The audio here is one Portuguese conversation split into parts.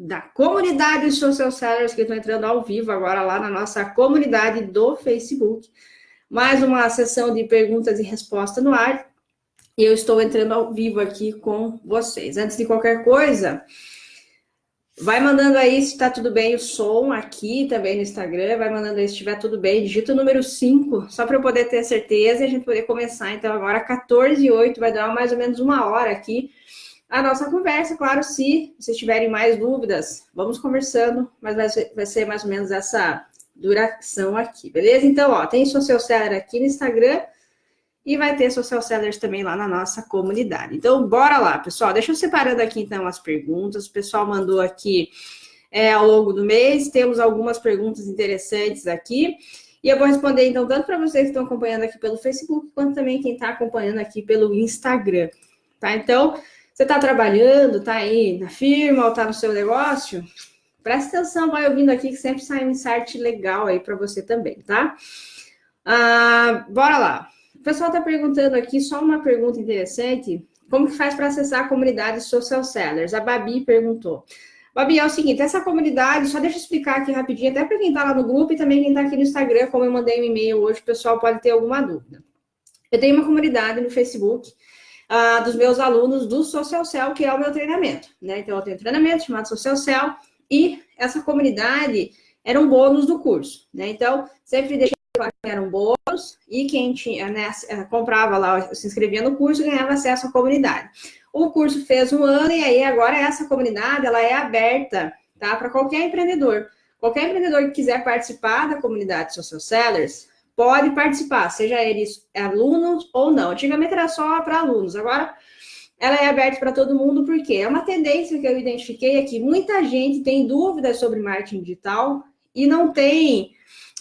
da comunidade Social Sellers, que estão entrando ao vivo agora lá na nossa comunidade do Facebook. Mais uma sessão de perguntas e respostas no ar. E eu estou entrando ao vivo aqui com vocês. Antes de qualquer coisa, vai mandando aí se está tudo bem o som aqui também no Instagram. Vai mandando aí se estiver tudo bem. Digita o número 5, só para eu poder ter certeza e a gente poder começar. Então, agora 14h08, vai dar mais ou menos uma hora aqui a nossa conversa. Claro, se vocês tiverem mais dúvidas, vamos conversando, mas vai ser mais ou menos essa duração aqui, beleza? Então, ó, tem Social Seller aqui no Instagram e vai ter Social Sellers também lá na nossa comunidade. Então, bora lá, pessoal. Deixa eu separando aqui, então, as perguntas. O pessoal mandou aqui ao longo do mês. Temos algumas perguntas interessantes aqui. E eu vou responder, então, tanto para vocês que estão acompanhando aqui pelo Facebook, quanto também quem está acompanhando aqui pelo Instagram, tá? Então, você está trabalhando, está aí na firma ou está no seu negócio? Presta atenção, vai ouvindo aqui que sempre sai um insight legal aí para você também, tá? Bora lá. O pessoal está perguntando aqui, só uma pergunta interessante, como que faz para acessar a comunidade Social Sellers? A Babi perguntou. Babi, é o seguinte, essa comunidade, só deixa eu explicar aqui rapidinho, até para quem está lá no grupo e também quem está aqui no Instagram, como eu mandei um e-mail hoje, o pessoal pode ter alguma dúvida. Eu tenho uma comunidade no Facebook, dos meus alunos do Social Cell, que é o meu treinamento, né? Então, eu tenho um treinamento chamado Social Cell e essa comunidade era um bônus do curso, né? Então, sempre deixei claro que era um bônus e quem tinha, né, comprava lá, se inscrevia no curso, ganhava acesso à comunidade. O curso fez um ano e aí agora essa comunidade, ela é aberta, tá? Para qualquer empreendedor. Qualquer empreendedor que quiser participar da comunidade Social Sellers, pode participar, seja eles alunos ou não. Antigamente era só para alunos, agora ela é aberta para todo mundo, porque é uma tendência que eu identifiquei aqui. Muita gente tem dúvidas sobre marketing digital e não tem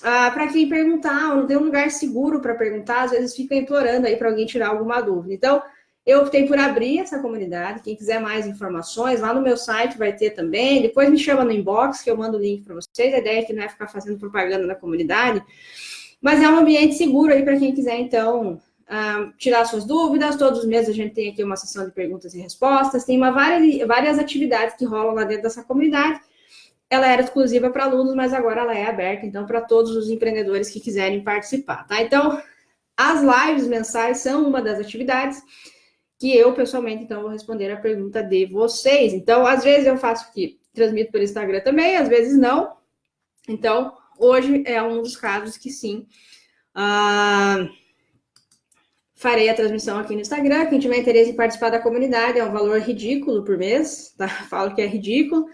para quem perguntar, ou não tem um lugar seguro para perguntar, às vezes fica implorando aí para alguém tirar alguma dúvida. Então, eu optei por abrir essa comunidade. Quem quiser mais informações, lá no meu site vai ter também. Depois me chama no inbox, que eu mando o link para vocês. A ideia é que não é ficar fazendo propaganda na comunidade, mas é um ambiente seguro aí para quem quiser, então, tirar suas dúvidas. Todos os meses a gente tem aqui uma sessão de perguntas e respostas. Tem várias atividades que rolam lá dentro dessa comunidade. Ela era exclusiva para alunos, mas agora ela é aberta, então, para todos os empreendedores que quiserem participar, tá? Então, as lives mensais são uma das atividades que eu, pessoalmente, então, vou responder a pergunta de vocês. Então, às vezes eu faço aqui, transmito pelo Instagram também, às vezes não. Então, hoje é um dos casos que sim, farei a transmissão aqui no Instagram. Quem tiver interesse em participar da comunidade, é um valor ridículo por mês, tá? Falo que é ridículo.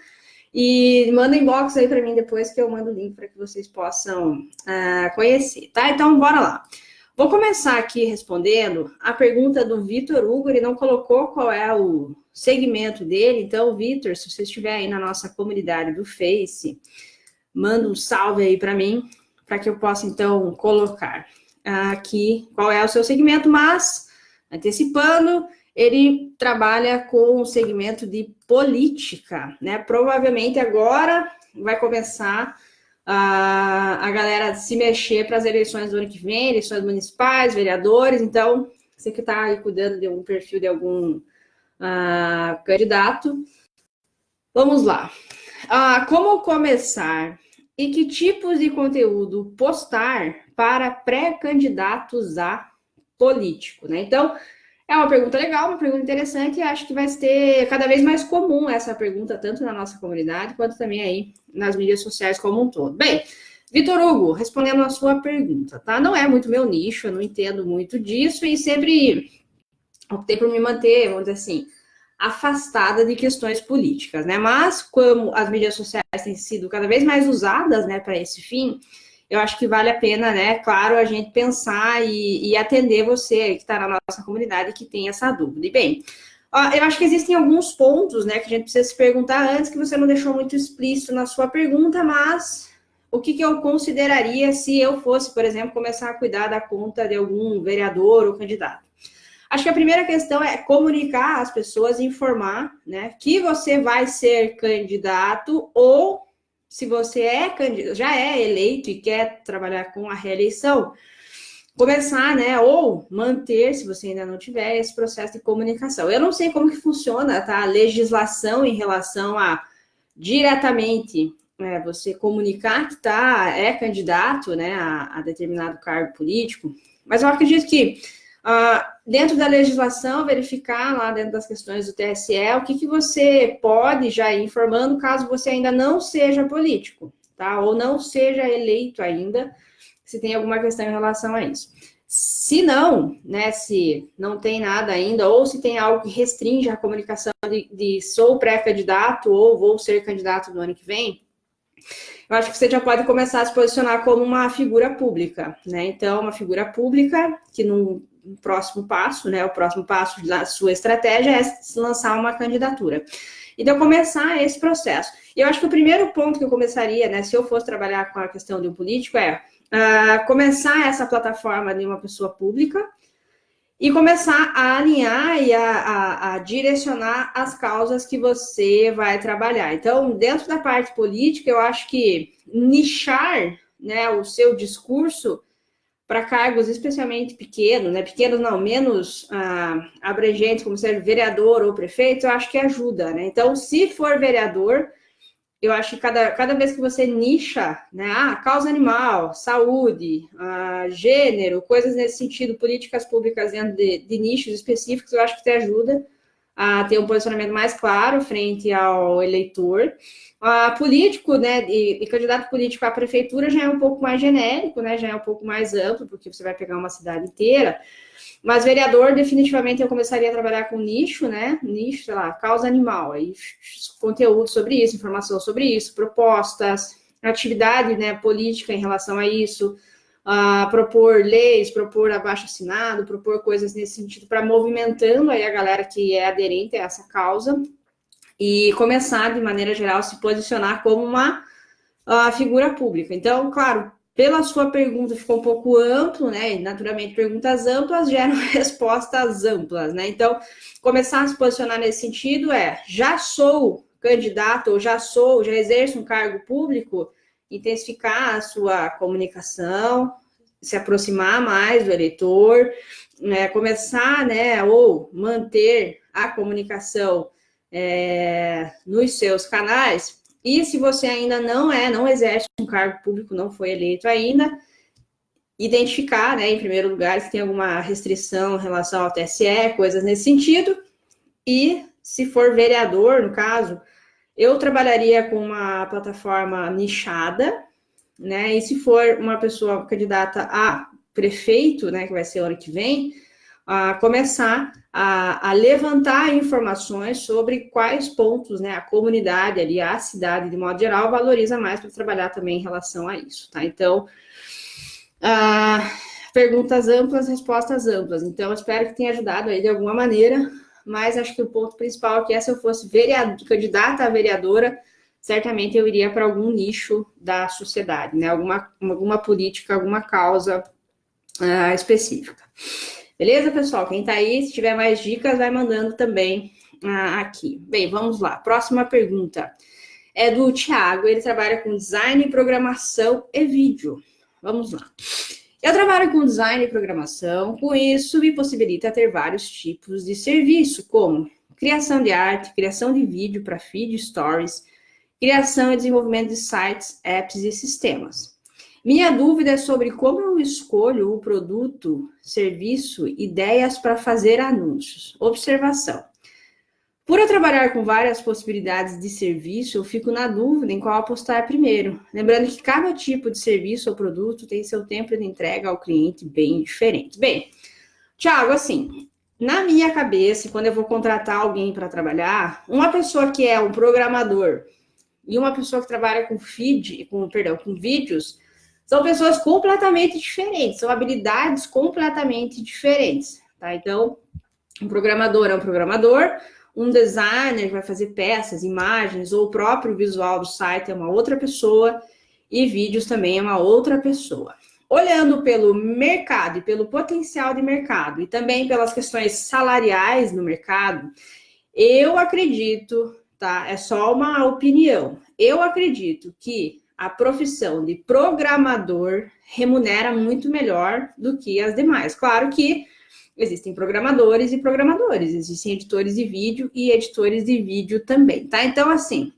E manda inbox aí para mim depois que eu mando o link para que vocês possam conhecer, tá? Então, bora lá. Vou começar aqui respondendo a pergunta do Vitor Hugo. Ele não colocou qual é o segmento dele. Então, Vitor, se você estiver aí na nossa comunidade do Face, manda um salve aí para mim, para que eu possa, então, colocar aqui qual é o seu segmento, mas, antecipando, ele trabalha com o segmento de política, né? Provavelmente agora vai começar a galera se mexer para as eleições do ano que vem, eleições municipais, vereadores. Então, você que está aí cuidando de um perfil de algum candidato, vamos lá. Como começar e que tipos de conteúdo postar para pré-candidatos a político, né? Então, é uma pergunta legal, uma pergunta interessante, e acho que vai ser cada vez mais comum essa pergunta, tanto na nossa comunidade, quanto também aí nas mídias sociais como um todo. Bem, Vitor Hugo, respondendo a sua pergunta, tá? Não é muito meu nicho, eu não entendo muito disso, e sempre optei por me manter, vamos dizer assim, afastada de questões políticas, né? Mas, como as mídias sociais têm sido cada vez mais usadas, né, para esse fim, eu acho que vale a pena, né, claro, a gente pensar e atender você que está na nossa comunidade que tem essa dúvida. E bem, eu acho que existem alguns pontos, né, que a gente precisa se perguntar antes, que você não deixou muito explícito na sua pergunta, mas o que eu consideraria se eu fosse, por exemplo, começar a cuidar da conta de algum vereador ou candidato? Acho que a primeira questão é comunicar às pessoas, informar, né, que você vai ser candidato ou se você já é eleito e quer trabalhar com a reeleição, começar, né, ou manter, se você ainda não tiver, esse processo de comunicação. Eu não sei como que funciona, tá, a legislação em relação a diretamente você comunicar que é candidato, né, a determinado cargo político, mas eu acredito que dentro da legislação, verificar lá dentro das questões do TSE, o que você pode já ir informando caso você ainda não seja político, tá? Ou não seja eleito ainda, se tem alguma questão em relação a isso. Se não, né, se não tem nada ainda, ou se tem algo que restringe a comunicação de sou pré-candidato ou vou ser candidato no ano que vem, eu acho que você já pode começar a se posicionar como uma figura pública, né? Então, uma figura pública que no próximo passo, né? O próximo passo da sua estratégia é lançar uma candidatura. Então, começar esse processo. E eu acho que o primeiro ponto que eu começaria, né? Se eu fosse trabalhar com a questão de um político, começar essa plataforma de uma pessoa pública e começar a alinhar e a direcionar as causas que você vai trabalhar. Então, dentro da parte política, eu acho que nichar, né, o seu discurso para cargos especialmente pequenos, né, pequenos não, menos abrangentes, como ser vereador ou prefeito, eu acho que ajuda, né? Então, se for vereador, eu acho que cada vez que você nicha, né, causa animal, saúde, gênero, coisas nesse sentido, políticas públicas dentro de nichos específicos, eu acho que te ajuda a ter um posicionamento mais claro frente ao eleitor. Político, né, e candidato político à prefeitura já é um pouco mais genérico, né, já é um pouco mais amplo, porque você vai pegar uma cidade inteira. Mas vereador, definitivamente, eu começaria a trabalhar com nicho, né? Nicho, sei lá, causa animal. Aí, conteúdo sobre isso, informação sobre isso, propostas, atividade, né, política em relação a isso, propor leis, propor abaixo-assinado, propor coisas nesse sentido, para movimentando aí a galera que é aderente a essa causa e começar, de maneira geral, se posicionar como uma figura pública. Então, claro, pela sua pergunta ficou um pouco amplo, né? E, naturalmente, perguntas amplas geram respostas amplas, né? Então, começar a se posicionar nesse sentido já sou candidato, ou já exerço um cargo público, intensificar a sua comunicação, se aproximar mais do eleitor, né? Começar, né, ou manter a comunicação nos seus canais. E se você ainda não exerce um cargo público, não foi eleito ainda, identificar, né, em primeiro lugar, se tem alguma restrição em relação ao TSE, coisas nesse sentido. E se for vereador, no caso, eu trabalharia com uma plataforma nichada, né? E se for uma pessoa candidata a prefeito, né, que vai ser o ano que vem, começar a levantar informações sobre quais pontos, né, a comunidade ali, a cidade, de modo geral, valoriza mais para trabalhar também em relação a isso, tá? Então, perguntas amplas, respostas amplas. Então, espero que tenha ajudado aí de alguma maneira, mas acho que o ponto principal aqui se eu fosse candidata a vereadora, certamente eu iria para algum nicho da sociedade, né? Alguma política, alguma causa específica. Beleza, pessoal? Quem tá aí, se tiver mais dicas, vai mandando também aqui. Bem, vamos lá. Próxima pergunta é do Thiago. Ele trabalha com design, programação e vídeo. Vamos lá. Eu trabalho com design e programação. Com isso, me possibilita ter vários tipos de serviço, como criação de arte, criação de vídeo para feed stories, criação e desenvolvimento de sites, apps e sistemas. Minha dúvida é sobre como eu escolho o produto, serviço, ideias para fazer anúncios. Observação. Por eu trabalhar com várias possibilidades de serviço, eu fico na dúvida em qual apostar primeiro. Lembrando que cada tipo de serviço ou produto tem seu tempo de entrega ao cliente bem diferente. Bem, Thiago, assim, na minha cabeça, quando eu vou contratar alguém para trabalhar, uma pessoa que é um programador e uma pessoa que trabalha com com vídeos, são pessoas completamente diferentes, são habilidades completamente diferentes, tá? Então, um programador é um programador, um designer que vai fazer peças, imagens, ou o próprio visual do site é uma outra pessoa, e vídeos também é uma outra pessoa. Olhando pelo mercado e pelo potencial de mercado, e também pelas questões salariais no mercado, eu acredito, tá? É só uma opinião. Eu acredito que a profissão de programador remunera muito melhor do que as demais. Claro que existem programadores e programadores, existem editores de vídeo e editores de vídeo também, tá? Então, assim,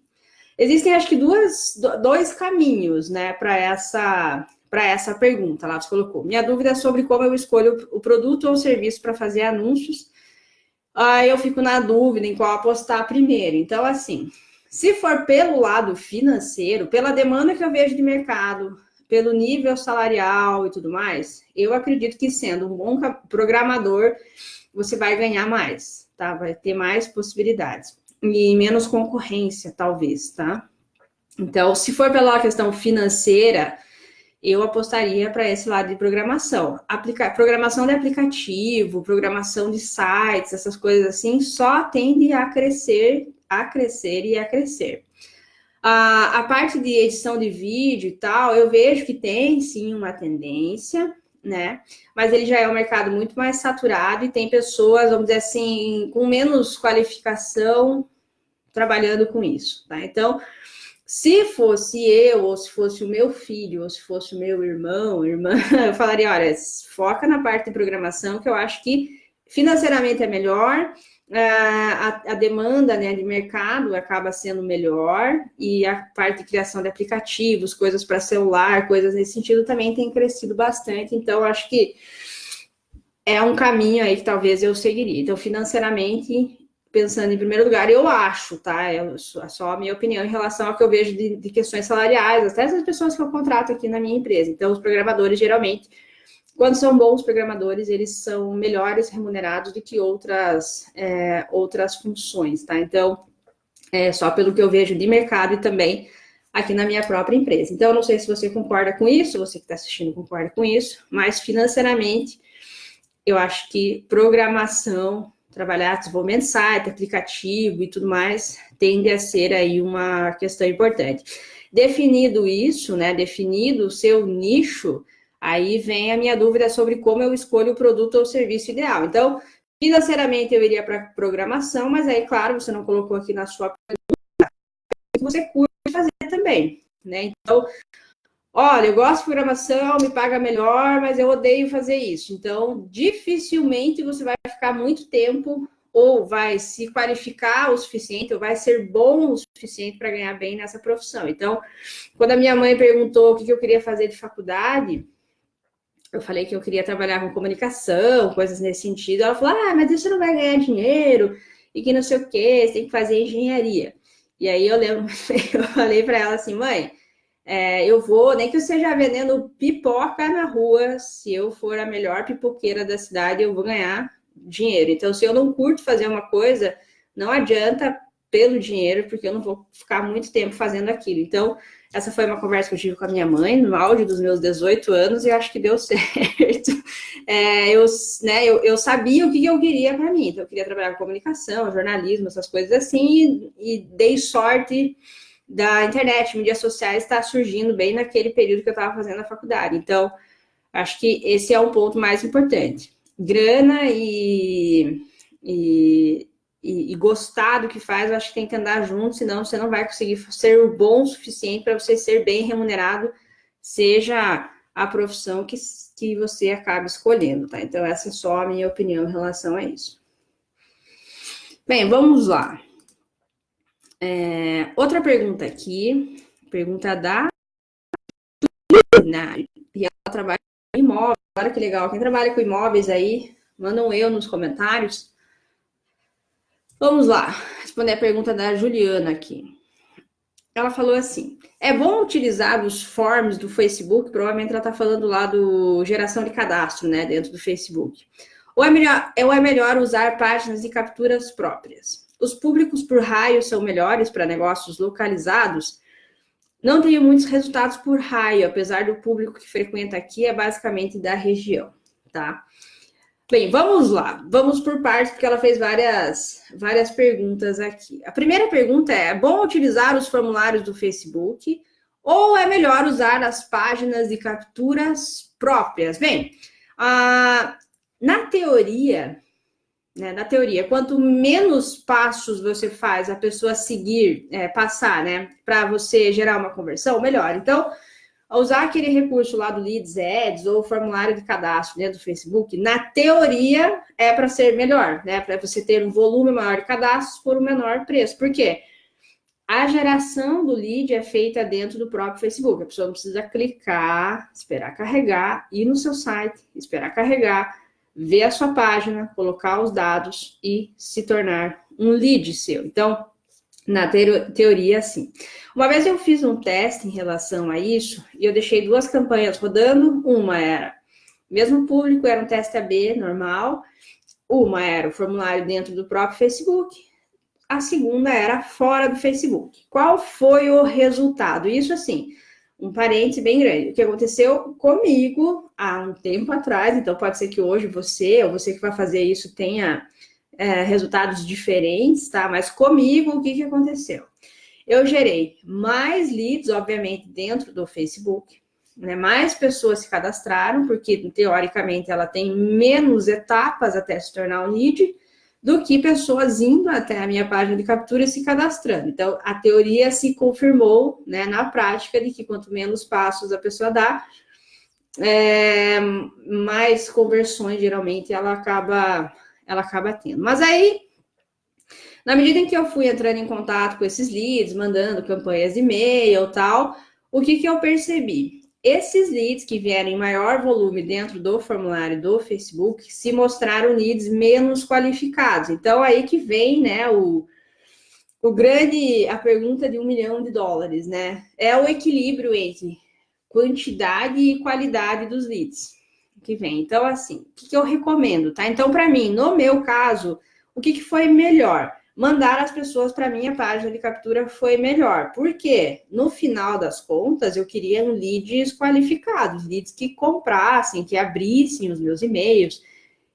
Existem, acho que, dois caminhos, né, para essa pergunta. Lá você colocou. Minha dúvida é sobre como eu escolho o produto ou o serviço para fazer anúncios. Aí eu fico na dúvida em qual apostar primeiro. Então, assim, se for pelo lado financeiro, pela demanda que eu vejo de mercado, pelo nível salarial e tudo mais, eu acredito que sendo um bom programador, você vai ganhar mais, tá? Vai ter mais possibilidades. E menos concorrência, talvez, tá? Então, se for pela questão financeira, eu apostaria para esse lado de programação. Programação de aplicativo, programação de sites, essas coisas assim, só tende a crescer e a crescer. A parte de edição de vídeo e tal, eu vejo que tem sim uma tendência, né? Mas ele já é um mercado muito mais saturado e tem pessoas, vamos dizer assim, com menos qualificação trabalhando com isso, tá? Então, se fosse eu, ou se fosse o meu filho, ou se fosse o meu irmão, irmã, eu falaria, olha, foca na parte de programação, que eu acho que financeiramente é melhor, a demanda, né, de mercado acaba sendo melhor, e a parte de criação de aplicativos, coisas para celular, coisas nesse sentido também tem crescido bastante, então eu acho que é um caminho aí que talvez eu seguiria. Então, financeiramente, pensando em primeiro lugar, eu acho, tá? É só a minha opinião em relação ao que eu vejo de questões salariais, até as pessoas que eu contrato aqui na minha empresa. Então, os programadores, geralmente, quando são bons programadores, eles são melhores remunerados do que outras funções, tá? Então, é só pelo que eu vejo de mercado e também aqui na minha própria empresa. Então, eu não sei se você concorda com isso, você que está assistindo concorda com isso, mas financeiramente, eu acho que programação, trabalhar desenvolvimento de site, aplicativo e tudo mais, tende a ser aí uma questão importante. Definido isso, né, definido o seu nicho, aí vem a minha dúvida sobre como eu escolho o produto ou o serviço ideal. Então, financeiramente eu iria para programação, mas aí, claro, você não colocou aqui na sua pergunta, que você curte fazer também, né? Então, olha, eu gosto de programação, me paga melhor, mas eu odeio fazer isso. Então, dificilmente você vai ficar muito tempo ou vai se qualificar o suficiente, ou vai ser bom o suficiente para ganhar bem nessa profissão. Então, quando a minha mãe perguntou o que eu queria fazer de faculdade, eu falei que eu queria trabalhar com comunicação, coisas nesse sentido. Ela falou, mas isso não vai ganhar dinheiro, e que não sei o quê, você tem que fazer engenharia. E aí eu lembro, eu falei para ela assim, mãe, eu vou, nem que eu esteja vendendo pipoca na rua, se eu for a melhor pipoqueira da cidade, eu vou ganhar dinheiro. Então, se eu não curto fazer uma coisa, não adianta pelo dinheiro, porque eu não vou ficar muito tempo fazendo aquilo. Então, essa foi uma conversa que eu tive com a minha mãe, no auge dos meus 18 anos, e eu acho que deu certo. Eu sabia o que eu queria para mim. Então, eu queria trabalhar com comunicação, jornalismo, essas coisas assim, e dei sorte da internet, mídias sociais, está surgindo bem naquele período que eu estava fazendo a faculdade. Então, acho que esse é o ponto mais importante. Grana e gostar do que faz, eu acho que tem que andar junto, senão você não vai conseguir ser o bom o suficiente para você ser bem remunerado, seja a profissão que você acaba escolhendo, tá? Então, essa é só a minha opinião em relação a isso. Bem, vamos lá. Outra pergunta aqui, pergunta da e ela trabalha com imóveis, olha que legal, quem trabalha com imóveis aí, manda um eu nos comentários. Vamos lá, responder a pergunta da Juliana aqui. Ela falou assim, é bom utilizar os forms do Facebook, provavelmente ela está falando lá do geração de cadastro, né, dentro do Facebook. Ou é melhor usar páginas de capturas próprias? Os públicos por raio são melhores para negócios localizados? Não tenho muitos resultados por raio, apesar do público que frequenta aqui é basicamente da região, tá? Bem, vamos lá, vamos por partes, porque ela fez várias perguntas aqui. A primeira pergunta é bom utilizar os formulários do Facebook ou é melhor usar as páginas de capturas próprias? Bem, na teoria, quanto menos passos você faz a pessoa seguir, passar, né, para você gerar uma conversão, melhor. Então, usar aquele recurso lá do Leads Ads ou formulário de cadastro dentro do Facebook, na teoria, é para ser melhor, né? Para você ter um volume maior de cadastros por um menor preço. Por quê? a geração do lead é feita dentro do próprio Facebook. A pessoa não precisa clicar, esperar carregar, ir no seu site, esperar carregar, ver a sua página, colocar os dados e se tornar um lead seu. Então, na teoria, sim. Uma vez eu fiz um teste em relação a isso e eu deixei 2 campanhas rodando. Uma era mesmo público, era um teste AB normal. Uma era o formulário dentro do próprio Facebook. A segunda era fora do Facebook. Qual foi o resultado? Isso assim, um parêntese bem grande. O que aconteceu comigo há um tempo atrás, então pode ser que hoje você, ou você que vai fazer isso, tenha resultados diferentes, tá? Mas comigo, o que aconteceu? Eu gerei mais leads, obviamente, dentro do Facebook, né? Mais pessoas se cadastraram, porque, teoricamente, ela tem menos etapas até se tornar um lead, do que pessoas indo até a minha página de captura e se cadastrando. Então, a teoria se confirmou, né, na prática, de que quanto menos passos a pessoa dá, mais conversões, geralmente, ela acaba tendo. Mas aí, na medida em que eu fui entrando em contato com esses leads, mandando campanhas de e-mail e tal, o que eu percebi? Esses leads que vieram em maior volume dentro do formulário do Facebook se mostraram leads menos qualificados. Então, aí que vem, né, a pergunta de $1 milhão, né? É o equilíbrio entre quantidade e qualidade dos leads que vem. Então, assim, o que eu recomendo, tá? Então, para mim, no meu caso, o que foi melhor? Mandar as pessoas para a minha página de captura foi melhor. Por quê? No final das contas, eu queria leads qualificados, leads que comprassem, que abrissem os meus e-mails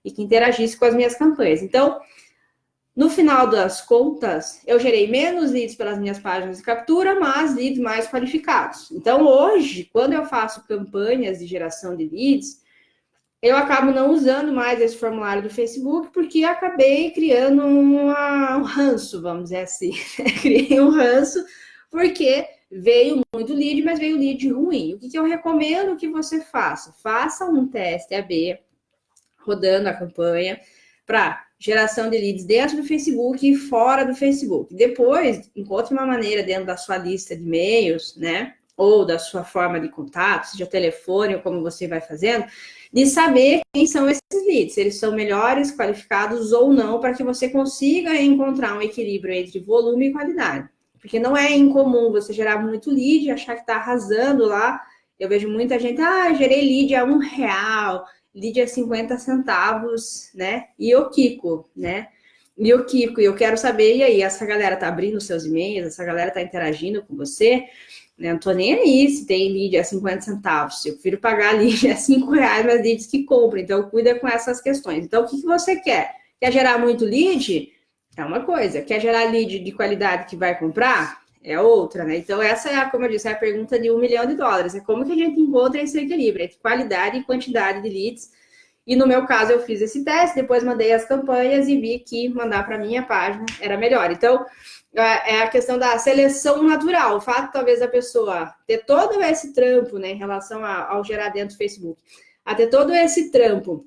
e que interagissem com as minhas campanhas. Então, no final das contas, eu gerei menos leads pelas minhas páginas de captura, mas leads mais qualificados. Então, hoje, quando eu faço campanhas de geração de leads, eu acabo não usando mais esse formulário do Facebook, porque acabei criando um ranço, vamos dizer assim. Criei um ranço, porque veio muito lead, mas veio lead ruim. O que eu recomendo que você faça? Faça um teste AB, rodando a campanha, para geração de leads dentro do Facebook e fora do Facebook. Depois, encontre uma maneira dentro da sua lista de e-mails, né? Ou da sua forma de contato, seja telefone ou como você vai fazendo, de saber quem são esses leads, se eles são melhores, qualificados ou não, para que você consiga encontrar um equilíbrio entre volume e qualidade. Porque não é incomum você gerar muito lead e achar que está arrasando lá. Eu vejo muita gente, gerei lead a R$1, lead a 50 centavos, né? E o Kiko, né? E eu quero saber, e aí, essa galera tá abrindo seus e-mails, essa galera tá interagindo com você? Eu não tô nem aí se tem lead a 50 centavos. Eu prefiro pagar lead a R$5, mas leads que compram. Então, cuida com essas questões. Então, o que você quer? Quer gerar muito lead? É uma coisa. Quer gerar lead de qualidade que vai comprar? É outra, né? Então, essa é, como eu disse, é a pergunta de $1 milhão. É como que a gente encontra esse equilíbrio entre qualidade e quantidade de leads. E no meu caso, eu fiz esse teste, depois mandei as campanhas e vi que mandar para minha página era melhor. Então, é a questão da seleção natural. O fato, talvez, da pessoa ter todo esse trampo, né, em relação ao gerar dentro do Facebook, a ter todo esse trampo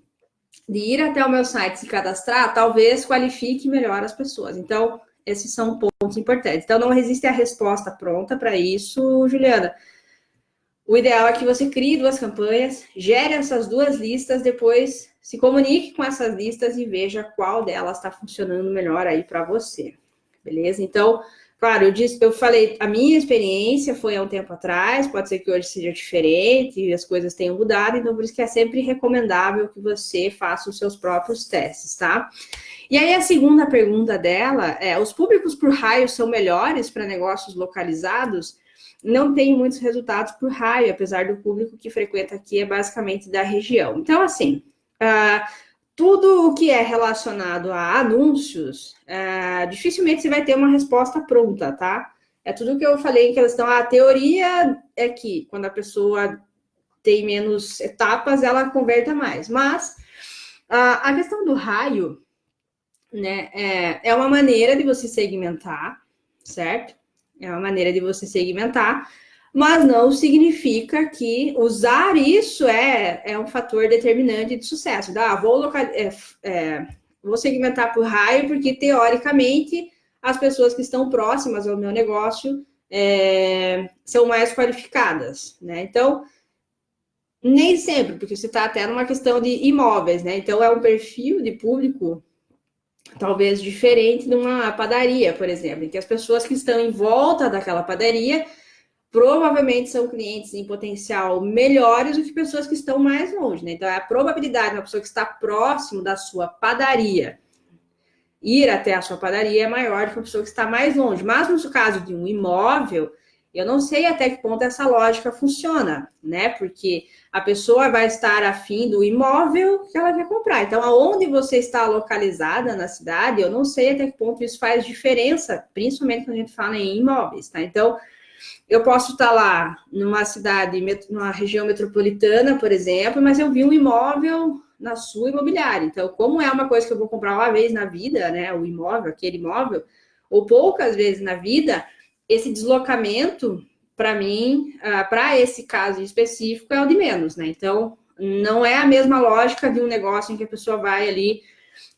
de ir até o meu site se cadastrar, talvez qualifique melhor as pessoas. Então, esses são pontos importantes. Então, não existe a resposta pronta para isso, Juliana. O ideal é que você crie 2 campanhas, gere essas 2 listas, depois se comunique com essas listas e veja qual delas está funcionando melhor aí para você. Beleza? Então, claro, eu falei, a minha experiência foi há um tempo atrás, pode ser que hoje seja diferente e as coisas tenham mudado, então por isso que é sempre recomendável que você faça os seus próprios testes, tá? E aí a segunda pergunta dela é, os públicos por raio são melhores para negócios localizados? Não tem muitos resultados por raio, apesar do público que frequenta aqui é basicamente da região. Então, assim, tudo o que é relacionado a anúncios, dificilmente você vai ter uma resposta pronta, tá? É tudo que eu falei em questão. A teoria é que quando a pessoa tem menos etapas, ela converta mais. Mas a questão do raio, né, é uma maneira de você segmentar, certo? É uma maneira de você segmentar, mas não significa que usar isso é um fator determinante de sucesso. Vou segmentar por raio, porque teoricamente as pessoas que estão próximas ao meu negócio são mais qualificadas, né? Então, nem sempre, porque você está até numa questão de imóveis, né? Então, é um perfil de público talvez diferente de uma padaria, por exemplo, em que as pessoas que estão em volta daquela padaria provavelmente são clientes em potencial melhores do que pessoas que estão mais longe, né? Então, a probabilidade de uma pessoa que está próximo da sua padaria ir até a sua padaria é maior do que uma pessoa que está mais longe. Mas no caso de um imóvel, eu não sei até que ponto essa lógica funciona, né? Porque a pessoa vai estar afim do imóvel que ela quer comprar. Então, aonde você está localizada na cidade, eu não sei até que ponto isso faz diferença, principalmente quando a gente fala em imóveis, tá? Então, eu posso estar lá numa cidade, numa região metropolitana, por exemplo, mas eu vi um imóvel na sua imobiliária. Então, como é uma coisa que eu vou comprar uma vez na vida, né, o imóvel, aquele imóvel, ou poucas vezes na vida, esse deslocamento, para mim, para esse caso específico, é o de menos, né? Então, não é a mesma lógica de um negócio em que a pessoa vai ali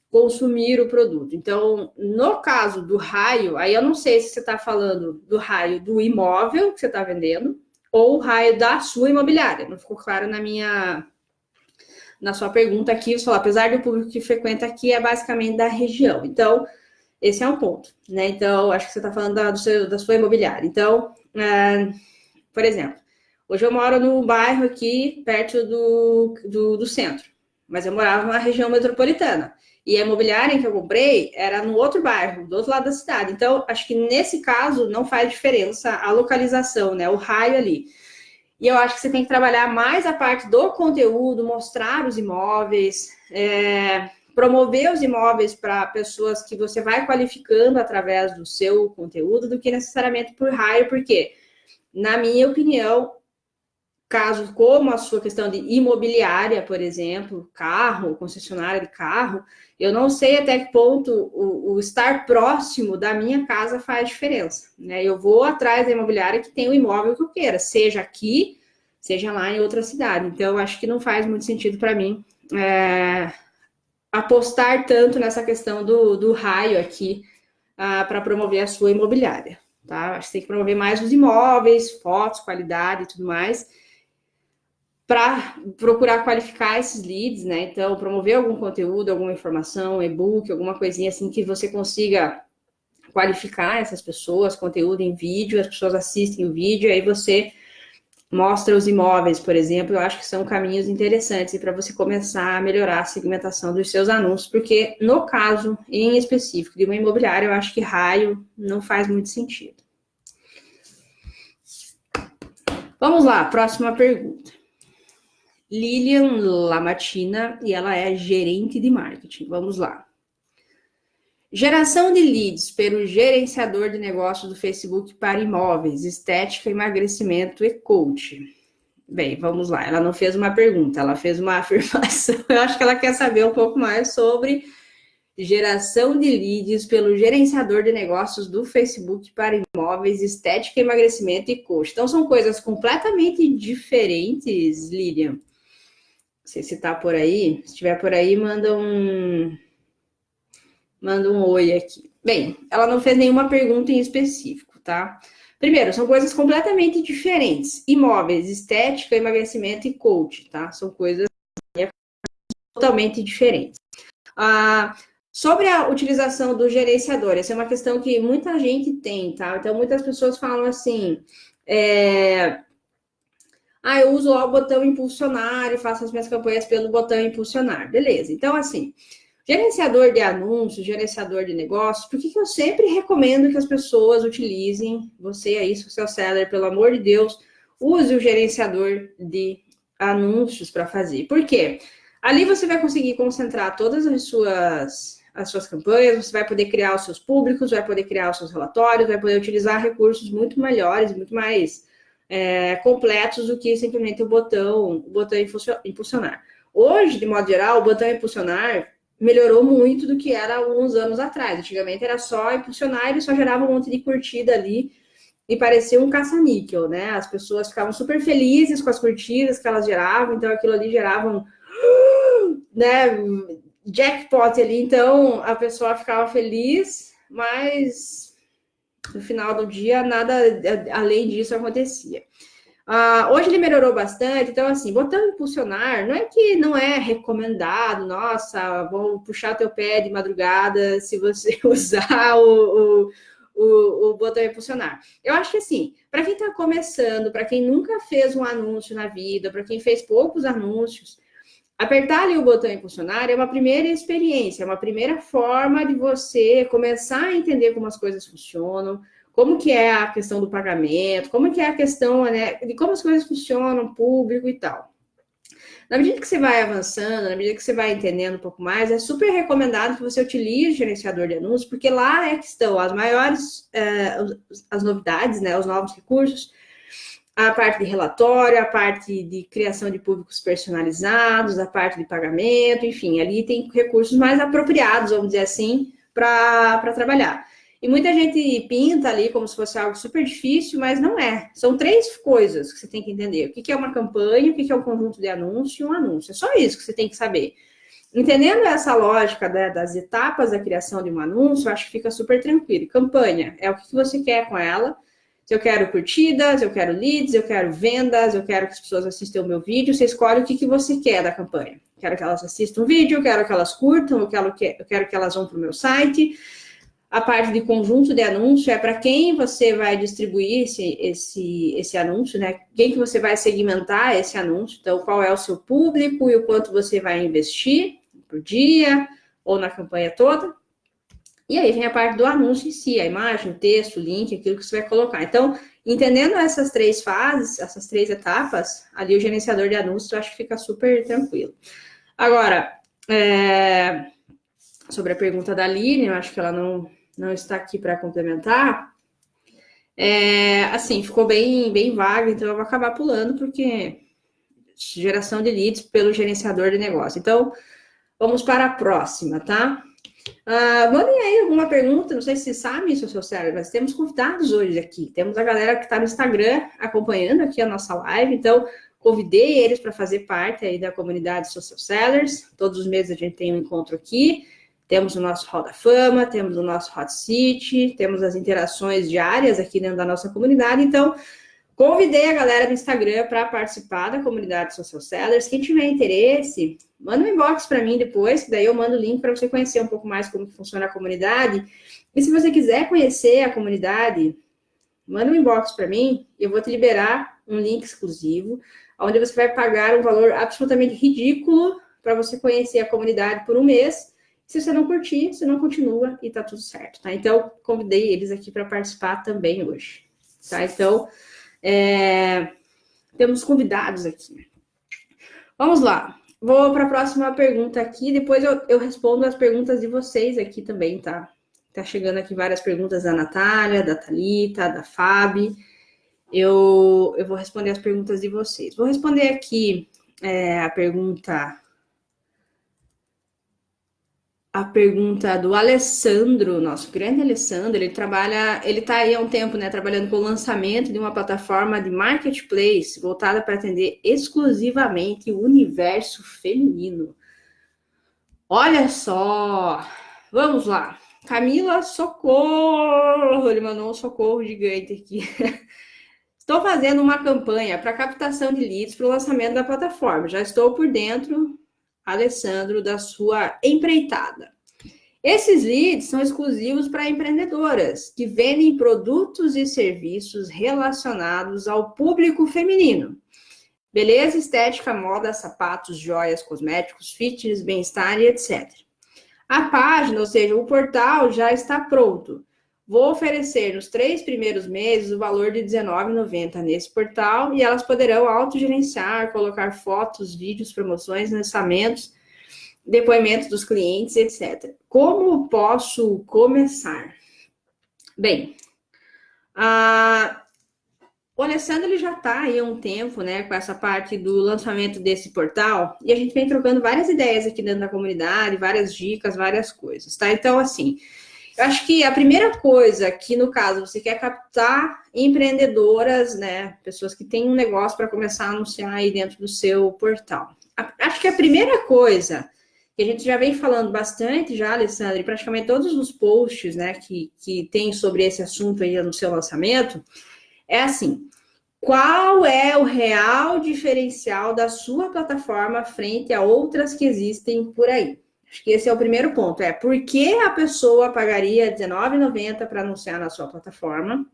consumir o produto. Então, no caso do raio, aí eu não sei se você está falando do raio do imóvel que você está vendendo ou o raio da sua imobiliária. Não ficou claro na sua pergunta aqui. Você falou, apesar do público que frequenta aqui, é basicamente da região. Então, esse é um ponto, né? Então, acho que você está falando da sua imobiliária. Então, por exemplo, hoje eu moro num bairro aqui perto do centro, mas eu morava numa região metropolitana. E a imobiliária em que eu comprei era no outro bairro, do outro lado da cidade. Então, acho que nesse caso não faz diferença a localização, né? O raio ali. E eu acho que você tem que trabalhar mais a parte do conteúdo, mostrar os imóveis, promover os imóveis para pessoas que você vai qualificando através do seu conteúdo, do que necessariamente por raio, porque, na minha opinião, casos como a sua questão de imobiliária, por exemplo, carro, concessionária de carro, eu não sei até que ponto o estar próximo da minha casa faz diferença, né? Eu vou atrás da imobiliária que tem o imóvel que eu queira, seja aqui, seja lá em outra cidade. Então, eu acho que não faz muito sentido para mim apostar tanto nessa questão do raio aqui para promover a sua imobiliária, tá? Acho que tem que promover mais os imóveis, fotos, qualidade e tudo mais, para procurar qualificar esses leads, né? Então, promover algum conteúdo, alguma informação, e-book, alguma coisinha assim que você consiga qualificar essas pessoas, conteúdo em vídeo, as pessoas assistem o vídeo, aí você mostra os imóveis, por exemplo. Eu acho que são caminhos interessantes para você começar a melhorar a segmentação dos seus anúncios, porque no caso em específico de uma imobiliária, eu acho que raio não faz muito sentido. Vamos lá, próxima pergunta. Lilian Lamatina, e ela é gerente de marketing. Vamos lá. Geração de leads pelo gerenciador de negócios do Facebook para imóveis, estética, emagrecimento e coach. Bem, vamos lá. Ela não fez uma pergunta, ela fez uma afirmação. Eu acho que ela quer saber um pouco mais sobre geração de leads pelo gerenciador de negócios do Facebook para imóveis, estética, emagrecimento e coach. Então, são coisas completamente diferentes, Lilian. Não sei se está por aí. Se estiver por aí, manda um oi aqui. Bem, ela não fez nenhuma pergunta em específico, tá? Primeiro, são coisas completamente diferentes. Imóveis, estética, emagrecimento e coach, tá? São coisas totalmente diferentes. Sobre a utilização do gerenciador, essa é uma questão que muita gente tem, tá? Então, muitas pessoas falam assim, eu uso lá o botão impulsionar e faço as minhas campanhas pelo botão impulsionar. Beleza, então assim, gerenciador de anúncios, gerenciador de negócios, por que eu sempre recomendo que as pessoas utilizem, você aí, seu seller, pelo amor de Deus, use o gerenciador de anúncios para fazer. Por quê? Ali você vai conseguir concentrar todas as suas campanhas, você vai poder criar os seus públicos, vai poder criar os seus relatórios, vai poder utilizar recursos muito melhores, muito mais completos do que simplesmente o botão impulsionar. Hoje, de modo geral, o botão impulsionar melhorou muito do que era alguns anos atrás. Antigamente era só impulsionar, ele só gerava um monte de curtida ali e parecia um caça-níquel, né? As pessoas ficavam super felizes com as curtidas que elas geravam, então aquilo ali gerava né, jackpot ali, então a pessoa ficava feliz, mas no final do dia nada além disso acontecia. Hoje ele melhorou bastante, então assim, botão impulsionar não é que não é recomendado, nossa, vou puxar teu pé de madrugada se você usar o botão impulsionar. Eu acho que assim, para quem está começando, para quem nunca fez um anúncio na vida, para quem fez poucos anúncios, apertar ali o botão impulsionar é uma primeira experiência, é uma primeira forma de você começar a entender como as coisas funcionam, como que é a questão do pagamento, como que é a questão, né, de como as coisas funcionam, público e tal. Na medida que você vai avançando, na medida que você vai entendendo um pouco mais, é super recomendado que você utilize o gerenciador de anúncios, porque lá é que estão as maiores, as novidades, né, os novos recursos, a parte de relatório, a parte de criação de públicos personalizados, a parte de pagamento, enfim, ali tem recursos mais apropriados, vamos dizer assim, para trabalhar. E muita gente pinta ali como se fosse algo super difícil, mas não é. São 3 coisas que você tem que entender. O que é uma campanha, o que é um conjunto de anúncios e um anúncio. É só isso que você tem que saber. Entendendo essa lógica das etapas da criação de um anúncio, eu acho que fica super tranquilo. Campanha é o que você quer com ela. Se eu quero curtidas, eu quero leads, eu quero vendas, eu quero que as pessoas assistam o meu vídeo, você escolhe o que você quer da campanha. Quero que elas assistam o vídeo, quero que elas curtam, eu quero que elas vão para o meu site. A parte de conjunto de anúncio é para quem você vai distribuir esse anúncio, né? Quem que você vai segmentar esse anúncio. Então, qual é o seu público e o quanto você vai investir por dia ou na campanha toda. E aí vem a parte do anúncio em si, a imagem, o texto, o link, aquilo que você vai colocar. Então, entendendo essas 3 fases, essas 3 etapas, ali o gerenciador de anúncios eu acho que fica super tranquilo. Agora, sobre a pergunta da Aline, eu acho que ela não está aqui para complementar. Assim, ficou bem vaga, então eu vou acabar pulando, porque geração de leads pelo gerenciador de negócio. Então, vamos para a próxima, tá? Mandem aí alguma pergunta, não sei se sabem, seu cérebro, mas temos convidados hoje aqui. Temos a galera que está no Instagram acompanhando aqui a nossa live, então convidei eles para fazer parte aí da comunidade Social Sellers. Todos os meses a gente tem um encontro aqui. Temos o nosso Hall da Fama, temos o nosso Hot Seat, temos as interações diárias aqui dentro da nossa comunidade. Então, convidei a galera do Instagram para participar da comunidade Social Sellers. Quem tiver interesse, manda um inbox para mim depois, que daí eu mando o link para você conhecer um pouco mais como funciona a comunidade. E se você quiser conhecer a comunidade, manda um inbox para mim, eu vou te liberar um link exclusivo, onde você vai pagar um valor absolutamente ridículo para você conhecer a comunidade por um mês. Se você não curtir, você não continua e tá tudo certo, tá? Então, convidei eles aqui para participar também hoje, tá? Então, temos convidados aqui. Vamos lá. Vou para a próxima pergunta aqui, depois eu respondo as perguntas de vocês aqui também, tá? Tá chegando aqui várias perguntas da Natália, da Thalita, da Fábio. Eu vou responder as perguntas de vocês. Vou responder aqui a pergunta do Alessandro, nosso grande Alessandro. Ele está aí há um tempo, né, trabalhando com o lançamento de uma plataforma de marketplace voltada para atender exclusivamente o universo feminino. Olha só, vamos lá. Camila, socorro! Ele mandou um socorro gigante aqui. Estou fazendo uma campanha para captação de leads para o lançamento da plataforma. Já estou por dentro, Alessandro, da sua empreitada. Esses leads são exclusivos para empreendedoras que vendem produtos e serviços relacionados ao público feminino. Beleza, estética, moda, sapatos, joias, cosméticos, fitness, bem-estar e etc. A página, ou seja, o portal já está pronto. Vou oferecer nos 3 primeiros meses o valor de R$19,90 nesse portal e elas poderão autogerenciar, colocar fotos, vídeos, promoções, lançamentos, depoimentos dos clientes, etc. Como posso começar? Bem, o Alessandro ele já está aí há um tempo, né, com essa parte do lançamento desse portal e a gente vem trocando várias ideias aqui dentro da comunidade, várias dicas, várias coisas, tá? Então, assim, eu acho que a primeira coisa que, no caso, você quer captar empreendedoras, né, pessoas que têm um negócio para começar a anunciar aí dentro do seu portal. Acho que a primeira coisa que a gente já vem falando bastante já, Alessandra, e praticamente todos os posts, né, que tem sobre esse assunto aí no seu lançamento, é assim, qual é o real diferencial da sua plataforma frente a outras que existem por aí? Acho que esse é o primeiro ponto, por que a pessoa pagaria R$19,90 para anunciar na sua plataforma,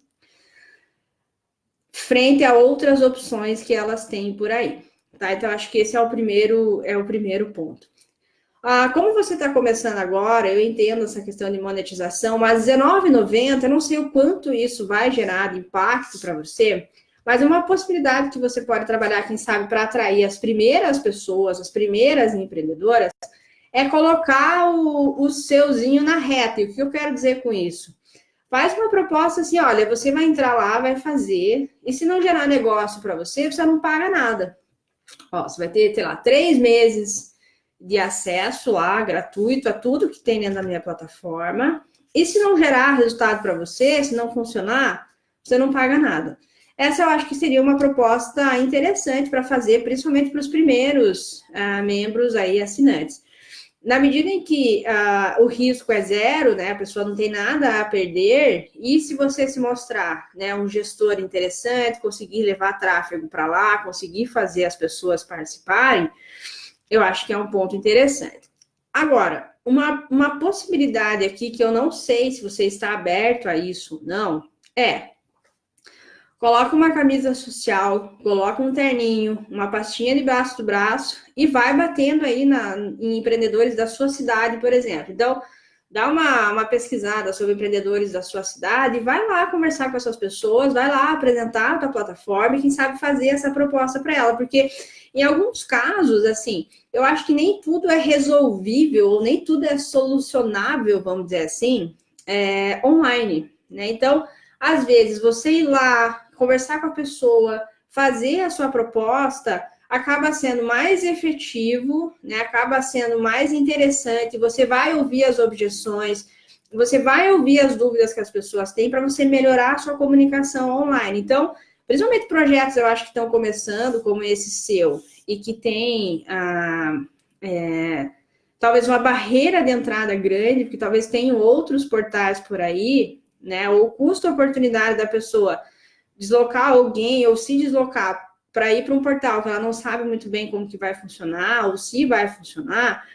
frente a outras opções que elas têm por aí, tá? Então, acho que esse é o primeiro ponto. Como você está começando agora, eu entendo essa questão de monetização, mas R$19,90, eu não sei o quanto isso vai gerar de impacto para você, mas é uma possibilidade que você pode trabalhar, quem sabe, para atrair as primeiras pessoas, as primeiras empreendedoras, é colocar o seuzinho na reta. E o que eu quero dizer com isso? Faz uma proposta assim, olha, você vai entrar lá, vai fazer, e se não gerar negócio para você, você não paga nada. Você vai ter, sei lá, 3 meses de acesso lá, gratuito, a tudo que tem dentro da minha plataforma. E se não gerar resultado para você, se não funcionar, você não paga nada. Essa eu acho que seria uma proposta interessante para fazer, principalmente para os primeiros membros aí, assinantes. Na medida em que o risco é zero, né, a pessoa não tem nada a perder, e se você se mostrar, né, um gestor interessante, conseguir levar tráfego para lá, conseguir fazer as pessoas participarem, eu acho que é um ponto interessante. Agora, uma possibilidade aqui que eu não sei se você está aberto a isso ou não, coloca uma camisa social, coloca um terninho, uma pastinha debaixo do braço e vai batendo aí em empreendedores da sua cidade, por exemplo. Então, dá uma pesquisada sobre empreendedores da sua cidade, vai lá conversar com essas pessoas, vai lá apresentar a tua plataforma e quem sabe fazer essa proposta para ela, porque em alguns casos, assim, eu acho que nem tudo é resolvível, ou nem tudo é solucionável, vamos dizer assim, online, né? Então, às vezes, você ir lá, conversar com a pessoa, fazer a sua proposta, acaba sendo mais efetivo, né? Acaba sendo mais interessante, você vai ouvir as objeções, você vai ouvir as dúvidas que as pessoas têm para você melhorar a sua comunicação online. Então, principalmente projetos, eu acho que estão começando, como esse seu, e que tem talvez uma barreira de entrada grande, porque talvez tenham outros portais por aí, né? Ou o custo-oportunidade da pessoa deslocar alguém ou se deslocar para ir para um portal que ela não sabe muito bem como que vai funcionar ou se vai funcionar,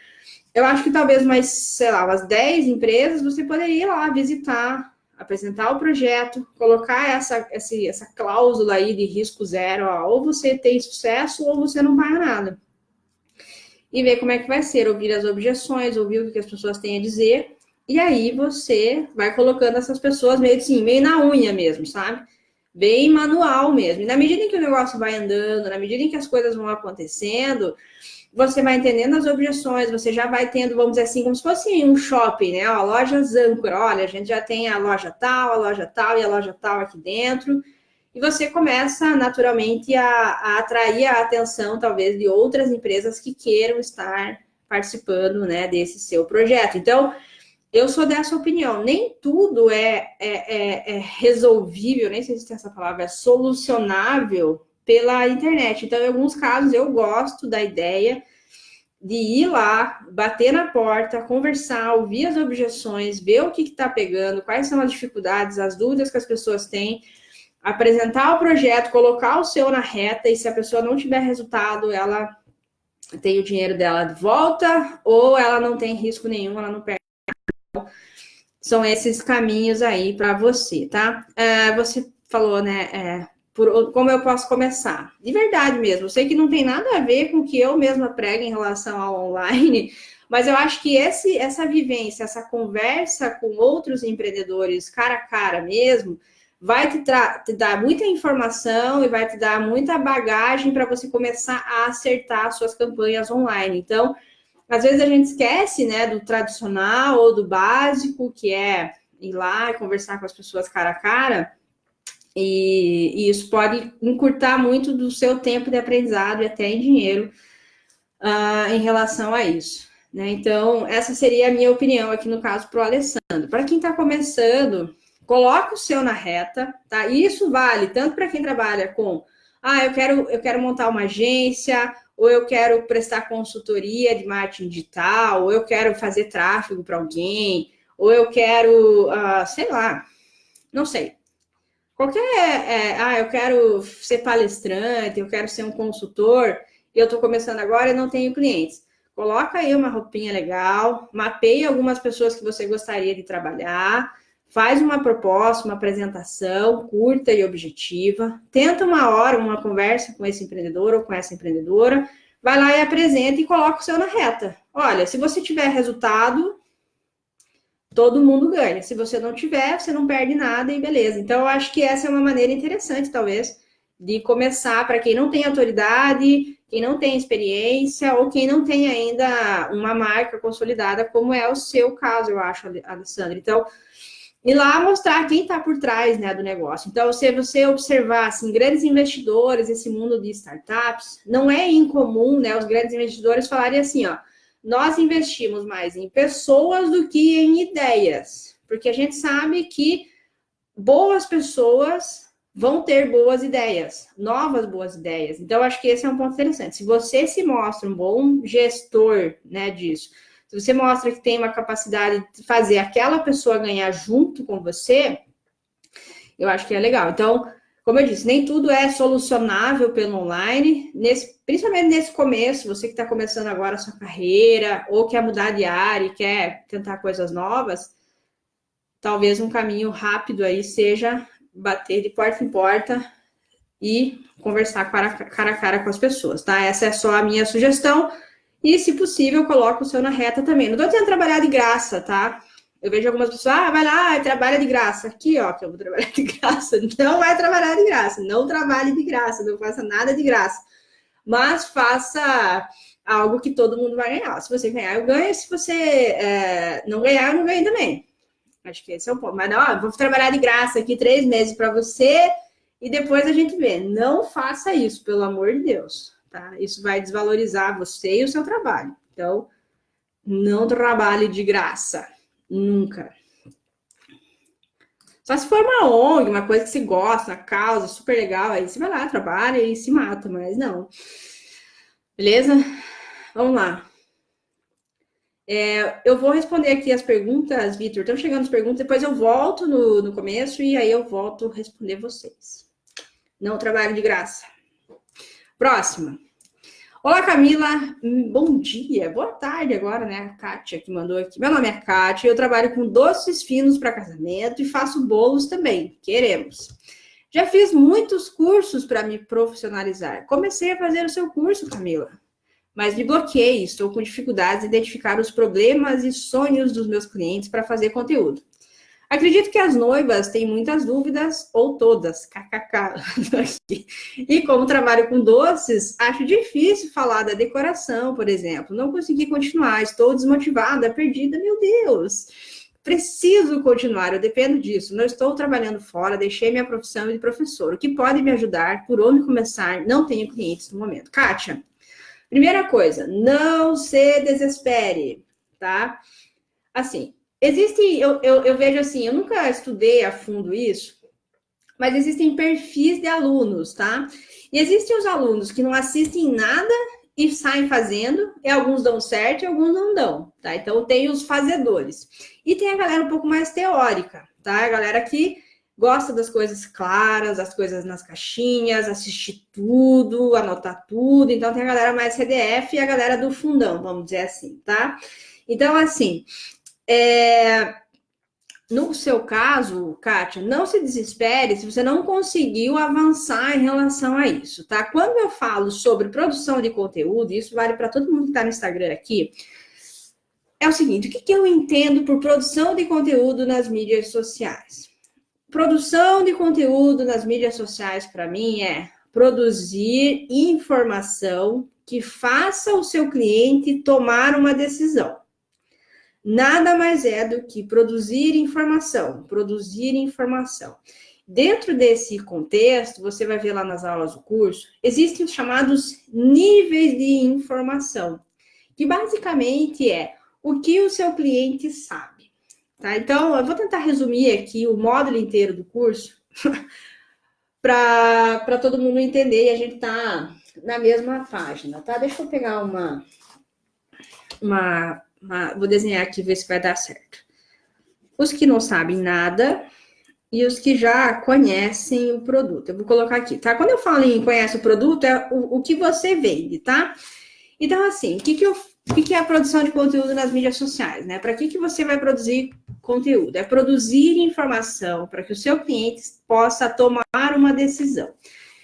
eu acho que talvez mais, sei lá, umas 10 empresas você poderia ir lá visitar, apresentar o projeto, colocar essa cláusula aí de risco zero, ou você tem sucesso ou você não paga nada. E ver como é que vai ser, ouvir as objeções, ouvir o que as pessoas têm a dizer, e aí você vai colocando essas pessoas meio assim, meio na unha mesmo, sabe? Bem manual mesmo. E na medida em que o negócio vai andando, na medida em que as coisas vão acontecendo, você vai entendendo as objeções, você já vai tendo, vamos dizer assim, como se fosse um shopping, né? Ó, lojas âncora, olha, a gente já tem a loja tal e a loja tal aqui dentro. E você começa naturalmente a atrair a atenção, talvez, de outras empresas que queiram estar participando, né, desse seu projeto. Então, eu sou dessa opinião. Nem tudo é resolvível, nem sei se tem essa palavra, é solucionável pela internet. Então, em alguns casos, eu gosto da ideia de ir lá, bater na porta, conversar, ouvir as objeções, ver o que está pegando, quais são as dificuldades, as dúvidas que as pessoas têm, apresentar o projeto, colocar o seu na reta, e se a pessoa não tiver resultado, ela tem o dinheiro dela de volta, ou ela não tem risco nenhum, ela não perde. São esses caminhos aí para você, tá? Você falou, né, como eu posso começar? De verdade mesmo, eu sei que não tem nada a ver com o que eu mesma prego em relação ao online, mas eu acho que essa vivência, essa conversa com outros empreendedores cara a cara mesmo, vai te dar muita informação e vai te dar muita bagagem para você começar a acertar suas campanhas online. Então, às vezes a gente esquece, né, do tradicional ou do básico, que é ir lá e conversar com as pessoas cara a cara, e isso pode encurtar muito do seu tempo de aprendizado e até em dinheiro em relação a isso, né? Então, essa seria a minha opinião aqui no caso para o Alessandro. Para quem está começando, coloca o seu na reta, tá? E isso vale tanto para quem trabalha com Ah, eu quero montar uma agência, ou eu quero prestar consultoria de marketing digital, ou eu quero fazer tráfego para alguém, ou eu quero, sei lá, não sei. Eu quero ser palestrante, eu quero ser um consultor, e eu estou começando agora e não tenho clientes. Coloca aí uma roupinha legal, mapeia algumas pessoas que você gostaria de trabalhar, faz uma proposta, uma apresentação curta e objetiva, tenta uma hora, uma conversa com esse empreendedor ou com essa empreendedora, vai lá e apresenta e coloca o seu na reta. Olha, se você tiver resultado, todo mundo ganha. Se você não tiver, você não perde nada e beleza. Então, eu acho que essa é uma maneira interessante, talvez, de começar para quem não tem autoridade, quem não tem experiência ou quem não tem ainda uma marca consolidada, como é o seu caso, eu acho, Alessandra. Então, ir lá mostrar quem está por trás, né, do negócio. Então, se você observar assim, grandes investidores, esse mundo de startups, não é incomum, né, os grandes investidores falarem assim, ó, nós investimos mais em pessoas do que em ideias, porque a gente sabe que boas pessoas vão ter boas ideias, novas boas ideias. Então, acho que esse é um ponto interessante. Se você se mostra um bom gestor, né, disso, se você mostra que tem uma capacidade de fazer aquela pessoa ganhar junto com você, eu acho que é legal. Então, como eu disse, nem tudo é solucionável pelo online, principalmente nesse começo, você que está começando agora a sua carreira, ou quer mudar de área e quer tentar coisas novas, talvez um caminho rápido aí seja bater de porta em porta e conversar cara a cara com as pessoas, tá? Essa é só a minha sugestão. E, se possível, coloca o seu na reta também. Não estou tentando trabalhar de graça, tá? Eu vejo algumas pessoas, vai lá, trabalha de graça. Aqui, ó, que eu vou trabalhar de graça. Não vai trabalhar de graça. Não trabalhe de graça. Não faça nada de graça. Mas faça algo que todo mundo vai ganhar. Se você ganhar, eu ganho. Se você não ganhar, eu não ganho também. Acho que esse é o ponto. Mas não, vou trabalhar de graça aqui 3 meses para você e depois a gente vê. Não faça isso, pelo amor de Deus. Tá? Isso vai desvalorizar você e o seu trabalho. Então, não trabalhe de graça. Nunca. Só se for uma ONG, uma coisa que você gosta, uma causa super legal, aí você vai lá, trabalha e se mata, mas não. Beleza? Vamos lá. Eu vou responder aqui as perguntas, Vitor. Estão chegando as perguntas, depois eu volto no começo e aí eu volto a responder vocês. Não trabalho de graça. Próxima. Olá, Camila. Bom dia. Boa tarde agora, né? A Kátia que mandou aqui. Meu nome é Kátia, eu trabalho com doces finos para casamento e faço bolos também. Queremos. Já fiz muitos cursos para me profissionalizar. Comecei a fazer o seu curso, Camila, mas me bloqueei. Estou com dificuldades de identificar os problemas e sonhos dos meus clientes para fazer conteúdo. Acredito que as noivas têm muitas dúvidas, ou todas, kkk. E como trabalho com doces, acho difícil falar da decoração, por exemplo. Não consegui continuar, estou desmotivada, perdida, meu Deus. Preciso continuar, eu dependo disso. Não estou trabalhando fora, deixei minha profissão de professor. O que pode me ajudar? Por onde começar? Não tenho clientes no momento. Kátia, primeira coisa, não se desespere, tá? Assim, eu vejo assim, eu nunca estudei a fundo isso, mas existem perfis de alunos, tá? E existem os alunos que não assistem nada e saem fazendo, e alguns dão certo e alguns não dão, tá? Então tem os fazedores. E tem a galera um pouco mais teórica, tá? A galera que gosta das coisas claras, das coisas nas caixinhas, assistir tudo, anotar tudo. Então tem a galera mais CDF e a galera do fundão, vamos dizer assim, tá? Então, assim, no seu caso, Kátia, não se desespere se você não conseguiu avançar em relação a isso, tá? Quando eu falo sobre produção de conteúdo, isso vale para todo mundo que está no Instagram aqui, é o seguinte, o que eu entendo por produção de conteúdo nas mídias sociais? Produção de conteúdo nas mídias sociais, para mim, é produzir informação que faça o seu cliente tomar uma decisão. Nada mais é do que produzir informação, produzir informação. Dentro desse contexto, você vai ver lá nas aulas do curso, existem os chamados níveis de informação, que basicamente é o que o seu cliente sabe. Tá? Então, eu vou tentar resumir aqui o módulo inteiro do curso para todo mundo entender e a gente tá na mesma página, tá? Deixa eu pegar vou desenhar aqui, ver se vai dar certo. Os que não sabem nada e os que já conhecem o produto. Eu vou colocar aqui, tá? Quando eu falo em conhece o produto, é o que você vende, tá? Então, assim, o que é a produção de conteúdo nas mídias sociais, né? Para que você vai produzir conteúdo? É produzir informação para que o seu cliente possa tomar uma decisão.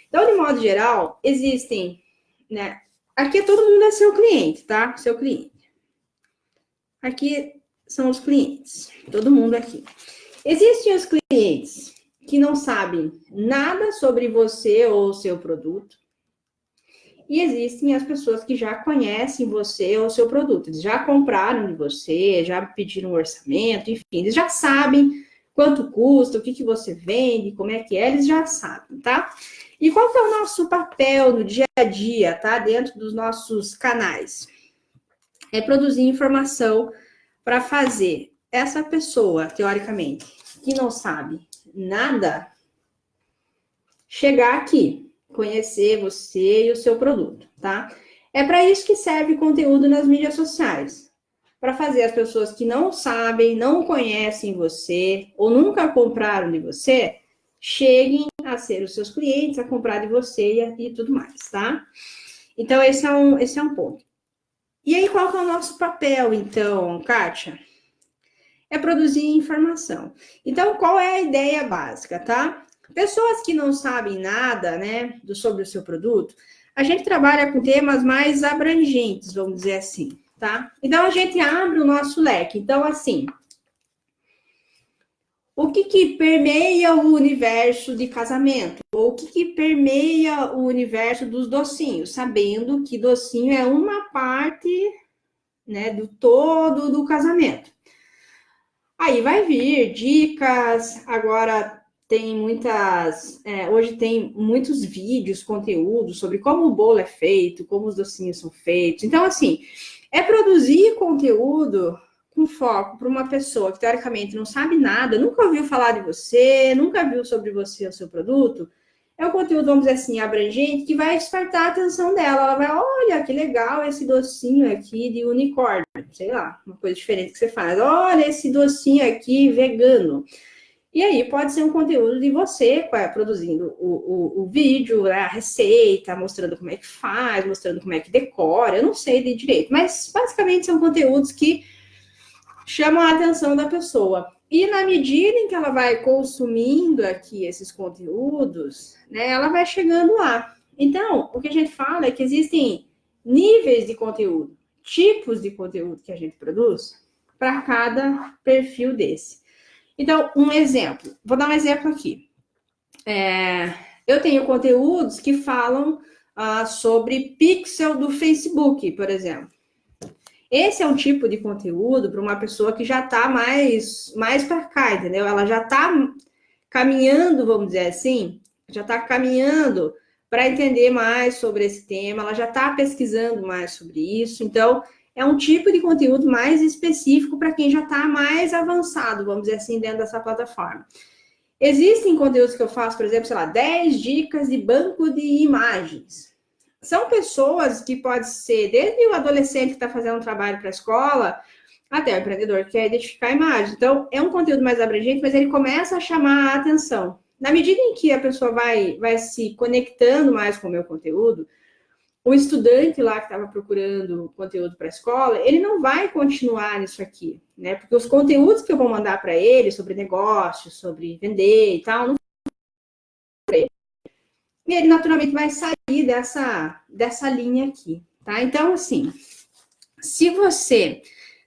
Então, de modo geral, existem, né? Aqui todo mundo é seu cliente, tá? Seu cliente. Aqui são os clientes, todo mundo aqui. Existem os clientes que não sabem nada sobre você ou o seu produto. E existem as pessoas que já conhecem você ou o seu produto. Eles já compraram de você, já pediram um orçamento, enfim, eles já sabem quanto custa, o que você vende, como é que é, eles já sabem, tá? E qual que é o nosso papel no dia a dia, tá? Dentro dos nossos canais? É produzir informação para fazer essa pessoa, teoricamente, que não sabe nada, chegar aqui, conhecer você e o seu produto, tá? É para isso que serve conteúdo nas mídias sociais. Para fazer as pessoas que não sabem, não conhecem você ou nunca compraram de você, cheguem a ser os seus clientes, a comprar de você e tudo mais, tá? Então, esse é um ponto. E aí, qual que é o nosso papel, então, Kátia? É produzir informação. Então, qual é a ideia básica, tá? Pessoas que não sabem nada, né, sobre o seu produto, a gente trabalha com temas mais abrangentes, vamos dizer assim, tá? Então, a gente abre o nosso leque. Então, assim, o que permeia o universo de casamento? Ou o que permeia o universo dos docinhos? Sabendo que docinho é uma parte, né, do todo do casamento. Aí vai vir dicas, agora tem hoje tem muitos vídeos, conteúdos sobre como o bolo é feito, como os docinhos são feitos. Então, assim, é produzir conteúdo com foco para uma pessoa que, teoricamente, não sabe nada, nunca ouviu falar de você, nunca viu sobre você o seu produto. É um conteúdo, vamos dizer assim, abrangente, que vai despertar a atenção dela. Ela vai, olha, que legal esse docinho aqui de unicórnio. Sei lá, uma coisa diferente que você faz. Olha esse docinho aqui vegano. E aí pode ser um conteúdo de você, produzindo o vídeo, a receita, mostrando como é que faz, mostrando como é que decora. Eu não sei de direito, mas basicamente são conteúdos que chamam a atenção da pessoa. E na medida em que ela vai consumindo aqui esses conteúdos, né, ela vai chegando lá. Então, o que a gente fala é que existem níveis de conteúdo, tipos de conteúdo que a gente produz para cada perfil desse. Então, um exemplo, vou dar um exemplo aqui. Eu tenho conteúdos que falam sobre pixel do Facebook, por exemplo. Esse é um tipo de conteúdo para uma pessoa que já está mais para cá, entendeu? Ela já está caminhando, vamos dizer assim, já está caminhando para entender mais sobre esse tema, ela já está pesquisando mais sobre isso. Então, é um tipo de conteúdo mais específico para quem já está mais avançado, vamos dizer assim, dentro dessa plataforma. Existem conteúdos que eu faço, por exemplo, sei lá, 10 dicas de banco de imagens. São pessoas que pode ser desde o adolescente que está fazendo um trabalho para a escola, até o empreendedor que quer identificar a imagem. Então, é um conteúdo mais abrangente, mas ele começa a chamar a atenção. Na medida em que a pessoa vai se conectando mais com o meu conteúdo, o estudante lá que estava procurando conteúdo para a escola, ele não vai continuar nisso aqui, né? Porque os conteúdos que eu vou mandar para ele sobre negócio, sobre vender e tal, não e ele naturalmente vai sair dessa linha aqui, tá? Então, assim, se você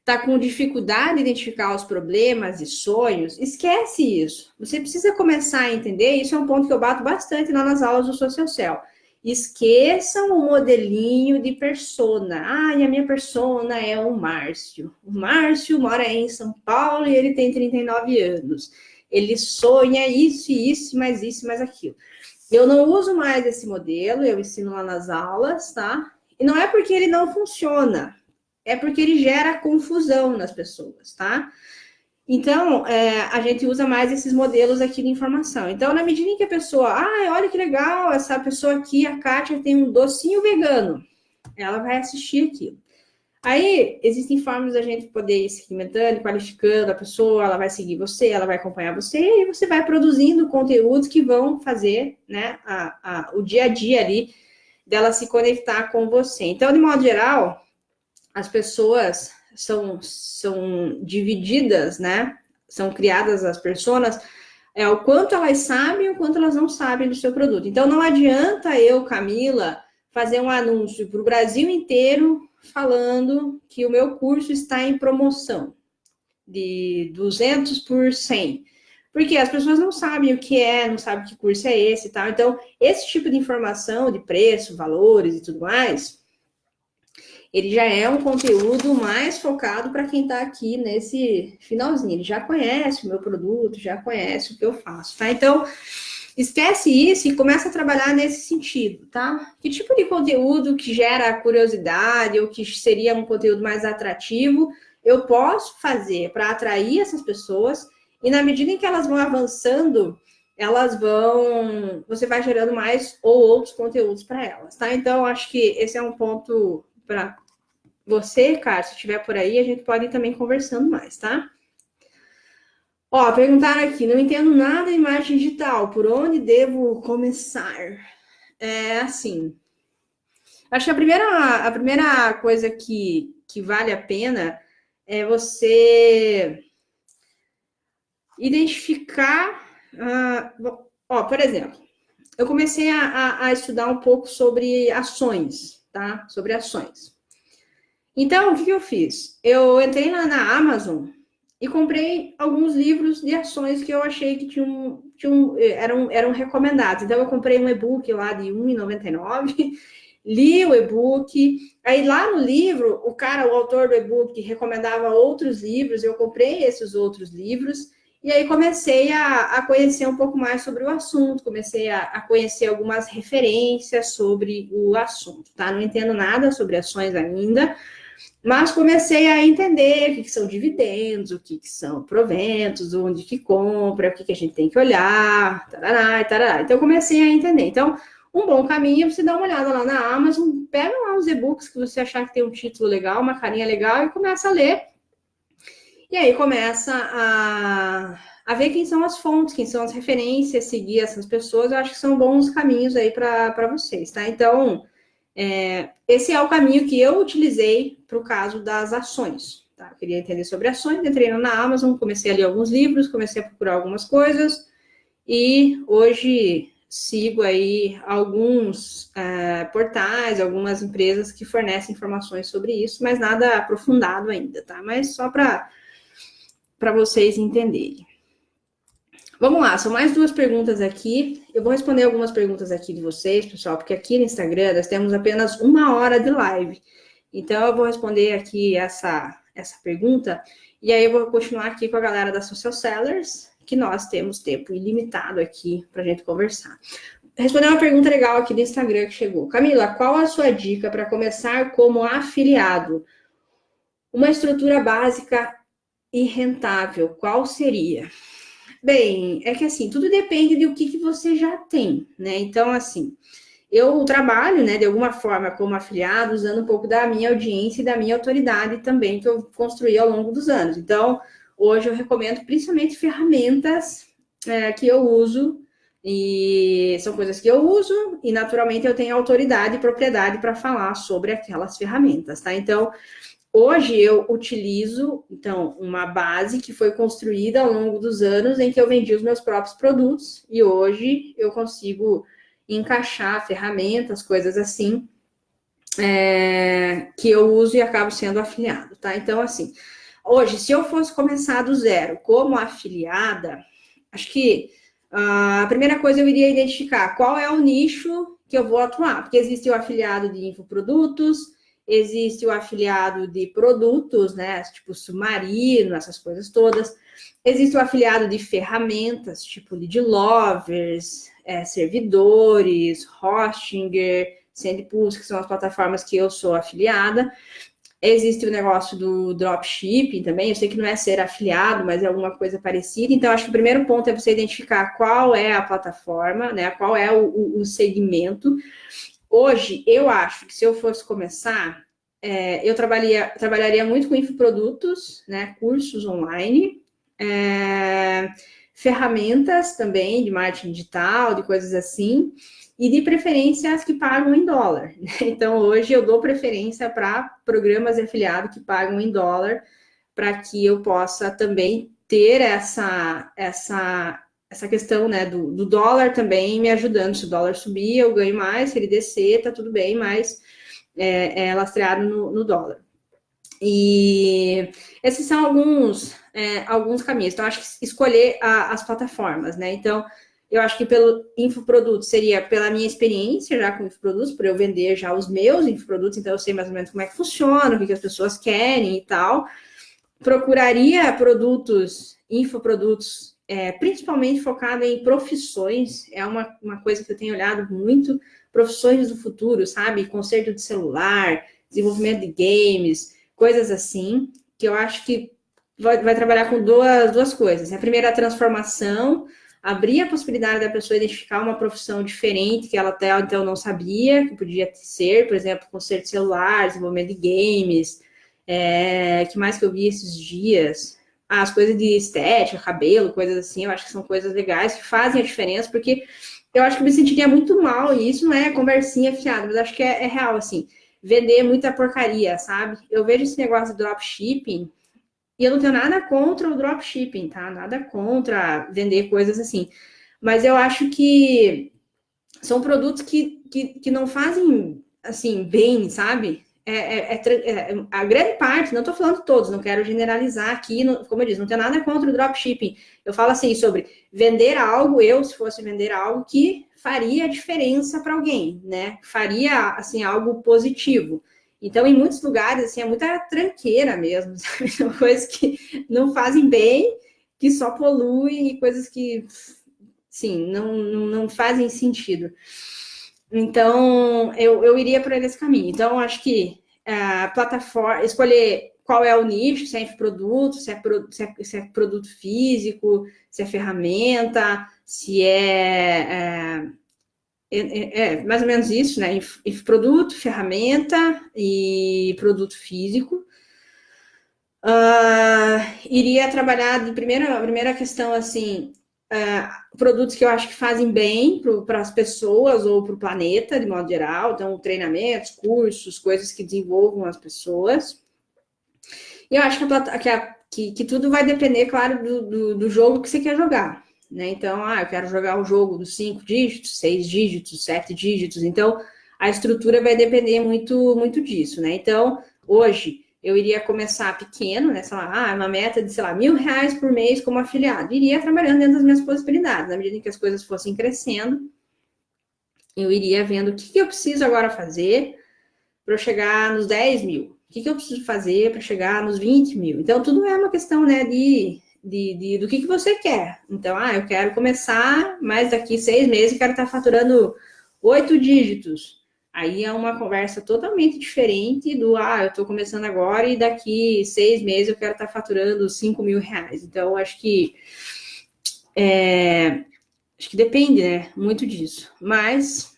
tá com dificuldade de identificar os problemas e sonhos, esquece isso. Você precisa começar a entender, isso é um ponto que eu bato bastante lá nas aulas do Social Cell. Esqueçam o modelinho de persona. E a minha persona é o Márcio. O Márcio mora em São Paulo e ele tem 39 anos. Ele sonha isso, mais aquilo. Eu não uso mais esse modelo, eu ensino lá nas aulas, tá? E não é porque ele não funciona, é porque ele gera confusão nas pessoas, tá? Então, a gente usa mais esses modelos aqui de informação. Então, na medida em que a pessoa, olha que legal, essa pessoa aqui, a Kátia, tem um docinho vegano, ela vai assistir aquilo. Aí, existem formas da gente poder ir segmentando, qualificando a pessoa, ela vai seguir você, ela vai acompanhar você, e você vai produzindo conteúdos que vão fazer, né, o dia a dia ali dela se conectar com você. Então, de modo geral, as pessoas são divididas, né? São criadas as personas, o quanto elas sabem e o quanto elas não sabem do seu produto. Então, não adianta eu, Camila, fazer um anúncio para o Brasil inteiro falando que o meu curso está em promoção de 200 por 100. Porque as pessoas não sabem o que é, não sabem que curso é esse e tal. Então, esse tipo de informação de preço, valores e tudo mais, ele já é um conteúdo mais focado para quem está aqui nesse finalzinho. Ele já conhece o meu produto, já conhece o que eu faço, tá? Então, esquece isso e começa a trabalhar nesse sentido, tá? Que tipo de conteúdo que gera curiosidade ou que seria um conteúdo mais atrativo eu posso fazer para atrair essas pessoas e na medida em que elas vão avançando, você vai gerando mais ou outros conteúdos para elas, tá? Então, acho que esse é um ponto para você, cara, se estiver por aí, a gente pode ir também conversando mais, tá? Ó, perguntaram aqui, não entendo nada de marketing digital, por onde devo começar? É assim, acho que a primeira coisa que vale a pena é você identificar, por exemplo, eu comecei a estudar um pouco sobre ações, tá? Sobre ações. Então, o que eu fiz? Eu entrei lá na Amazon e comprei alguns livros de ações que eu achei que eram recomendados. Então, eu comprei um e-book lá de R$1,99, li o e-book. Aí, lá no livro, o autor do e-book, recomendava outros livros, eu comprei esses outros livros. E aí, comecei a conhecer um pouco mais sobre o assunto, comecei a conhecer algumas referências sobre o assunto, tá? Não entendo nada sobre ações ainda, mas comecei a entender o que são dividendos, o que são proventos, onde que compra, o que a gente tem que olhar, tarará, tarará. Então, comecei a entender. Então, um bom caminho é você dar uma olhada lá na Amazon, pega lá os e-books que você achar que tem um título legal, uma carinha legal, e começa a ler. E aí começa a ver quem são as fontes, quem são as referências, seguir essas pessoas. Eu acho que são bons caminhos aí para vocês, tá? Então, esse é o caminho que eu utilizei para o caso das ações. Tá? Eu queria entender sobre ações, entrei na Amazon, comecei a ler alguns livros, comecei a procurar algumas coisas e hoje sigo aí alguns portais, algumas empresas que fornecem informações sobre isso, mas nada aprofundado ainda, tá? Mas só para vocês entenderem. Vamos lá, são mais duas perguntas aqui. Eu vou responder algumas perguntas aqui de vocês, pessoal, porque aqui no Instagram nós temos apenas 1 hora de live. Então, eu vou responder aqui essa pergunta, e aí eu vou continuar aqui com a galera da Social Sellers, que nós temos tempo ilimitado aqui para a gente conversar. Responder uma pergunta legal aqui do Instagram que chegou. Camila, qual a sua dica para começar como afiliado? Uma estrutura básica e rentável, qual seria? Bem, é que assim, tudo depende do que você já tem, né? Então, assim, eu trabalho, né, de alguma forma como afiliado, usando um pouco da minha audiência e da minha autoridade também, que eu construí ao longo dos anos. Então, hoje eu recomendo principalmente ferramentas que eu uso, e são coisas que eu uso, e naturalmente eu tenho autoridade e propriedade para falar sobre aquelas ferramentas, tá? Então, hoje eu utilizo, então, uma base que foi construída ao longo dos anos em que eu vendi os meus próprios produtos e hoje eu consigo encaixar ferramentas, coisas assim, que eu uso e acabo sendo afiliado, tá? Então, assim, hoje, se eu fosse começar do zero como afiliada, acho que a primeira coisa eu iria identificar qual é o nicho que eu vou atuar, porque existe o afiliado de infoprodutos, existe o afiliado de produtos, né? Tipo Submarino, essas coisas todas. Existe o afiliado de ferramentas, tipo Lead Lovers, servidores, Hostinger, SendPulse, que são as plataformas que eu sou afiliada. Existe o negócio do dropshipping também, eu sei que não é ser afiliado, mas é alguma coisa parecida. Então, acho que o primeiro ponto é você identificar qual é a plataforma, né? Qual é o segmento. Hoje, eu acho que se eu fosse começar, eu trabalharia muito com infoprodutos, né? Cursos online, ferramentas também de marketing digital, de coisas assim, e de preferência as que pagam em dólar. Então, hoje eu dou preferência para programas de afiliado que pagam em dólar, para que eu possa também ter essa questão, né, do dólar também me ajudando. Se o dólar subir, eu ganho mais, se ele descer, tá tudo bem, mas é lastreado no dólar. E esses são alguns caminhos. Então, acho que escolher as plataformas, né? Então, eu acho que pelo infoproduto seria pela minha experiência já com infoprodutos, por eu vender já os meus infoprodutos, então eu sei mais ou menos como é que funciona, o que as pessoas querem e tal. Procuraria infoprodutos, principalmente focado em profissões, é uma coisa que eu tenho olhado muito, profissões do futuro, sabe? Conserto de celular, desenvolvimento de games, coisas assim, que eu acho que vai trabalhar com duas coisas. A primeira, a transformação, abrir a possibilidade da pessoa identificar uma profissão diferente que ela até então não sabia que podia ser, por exemplo, conserto de celular, desenvolvimento de games, que mais que eu vi esses dias? As coisas de estética, cabelo, coisas assim, eu acho que são coisas legais que fazem a diferença, porque eu acho que me sentiria muito mal, e isso não é conversinha fiada, mas acho que é real, assim, vender muita porcaria, sabe? Eu vejo esse negócio de dropshipping, e eu não tenho nada contra o dropshipping, tá? Nada contra vender coisas assim. Mas eu acho que são produtos que não fazem, assim, bem, sabe? A grande parte, não estou falando todos, não quero generalizar aqui, como eu disse, não tenho nada contra o dropshipping. Eu falo assim sobre vender algo, se fosse vender algo que faria diferença para alguém, né? Faria, assim, algo positivo. Então, em muitos lugares, assim, é muita tranqueira mesmo, sabe? São coisas que não fazem bem, que só poluem e coisas que, sim, não fazem sentido. Então, eu iria por esse caminho. Então, acho que a plataforma, escolher qual é o nicho, se é infoproduto, se é produto físico, se é ferramenta, se mais ou menos isso, né? Infoproduto, ferramenta e produto físico. Iria trabalhar a primeira questão, assim, produtos que eu acho que fazem bem para as pessoas ou para o planeta, de modo geral. Então, treinamentos, cursos, coisas que desenvolvam as pessoas. E eu acho que tudo vai depender, claro, do jogo que você quer jogar. Né? Então, eu quero jogar um jogo dos 5 dígitos, 6 dígitos, 7 dígitos. Então, a estrutura vai depender muito, muito disso. Né? Então, hoje, eu iria começar pequeno, né? Sei lá, uma meta de, sei lá, R$1.000 por mês como afiliado. Iria trabalhando dentro das minhas possibilidades. Na medida em que as coisas fossem crescendo, eu iria vendo o que eu preciso agora fazer para eu chegar nos 10 mil. O que eu preciso fazer para chegar nos 20 mil? Então, tudo é uma questão, né, do que você quer. Então, eu quero começar, mas daqui 6 meses eu quero estar faturando 8 dígitos. Aí é uma conversa totalmente diferente do, eu estou começando agora e daqui 6 meses eu quero estar faturando R$5.000. Então, acho que depende, né, muito disso. Mas,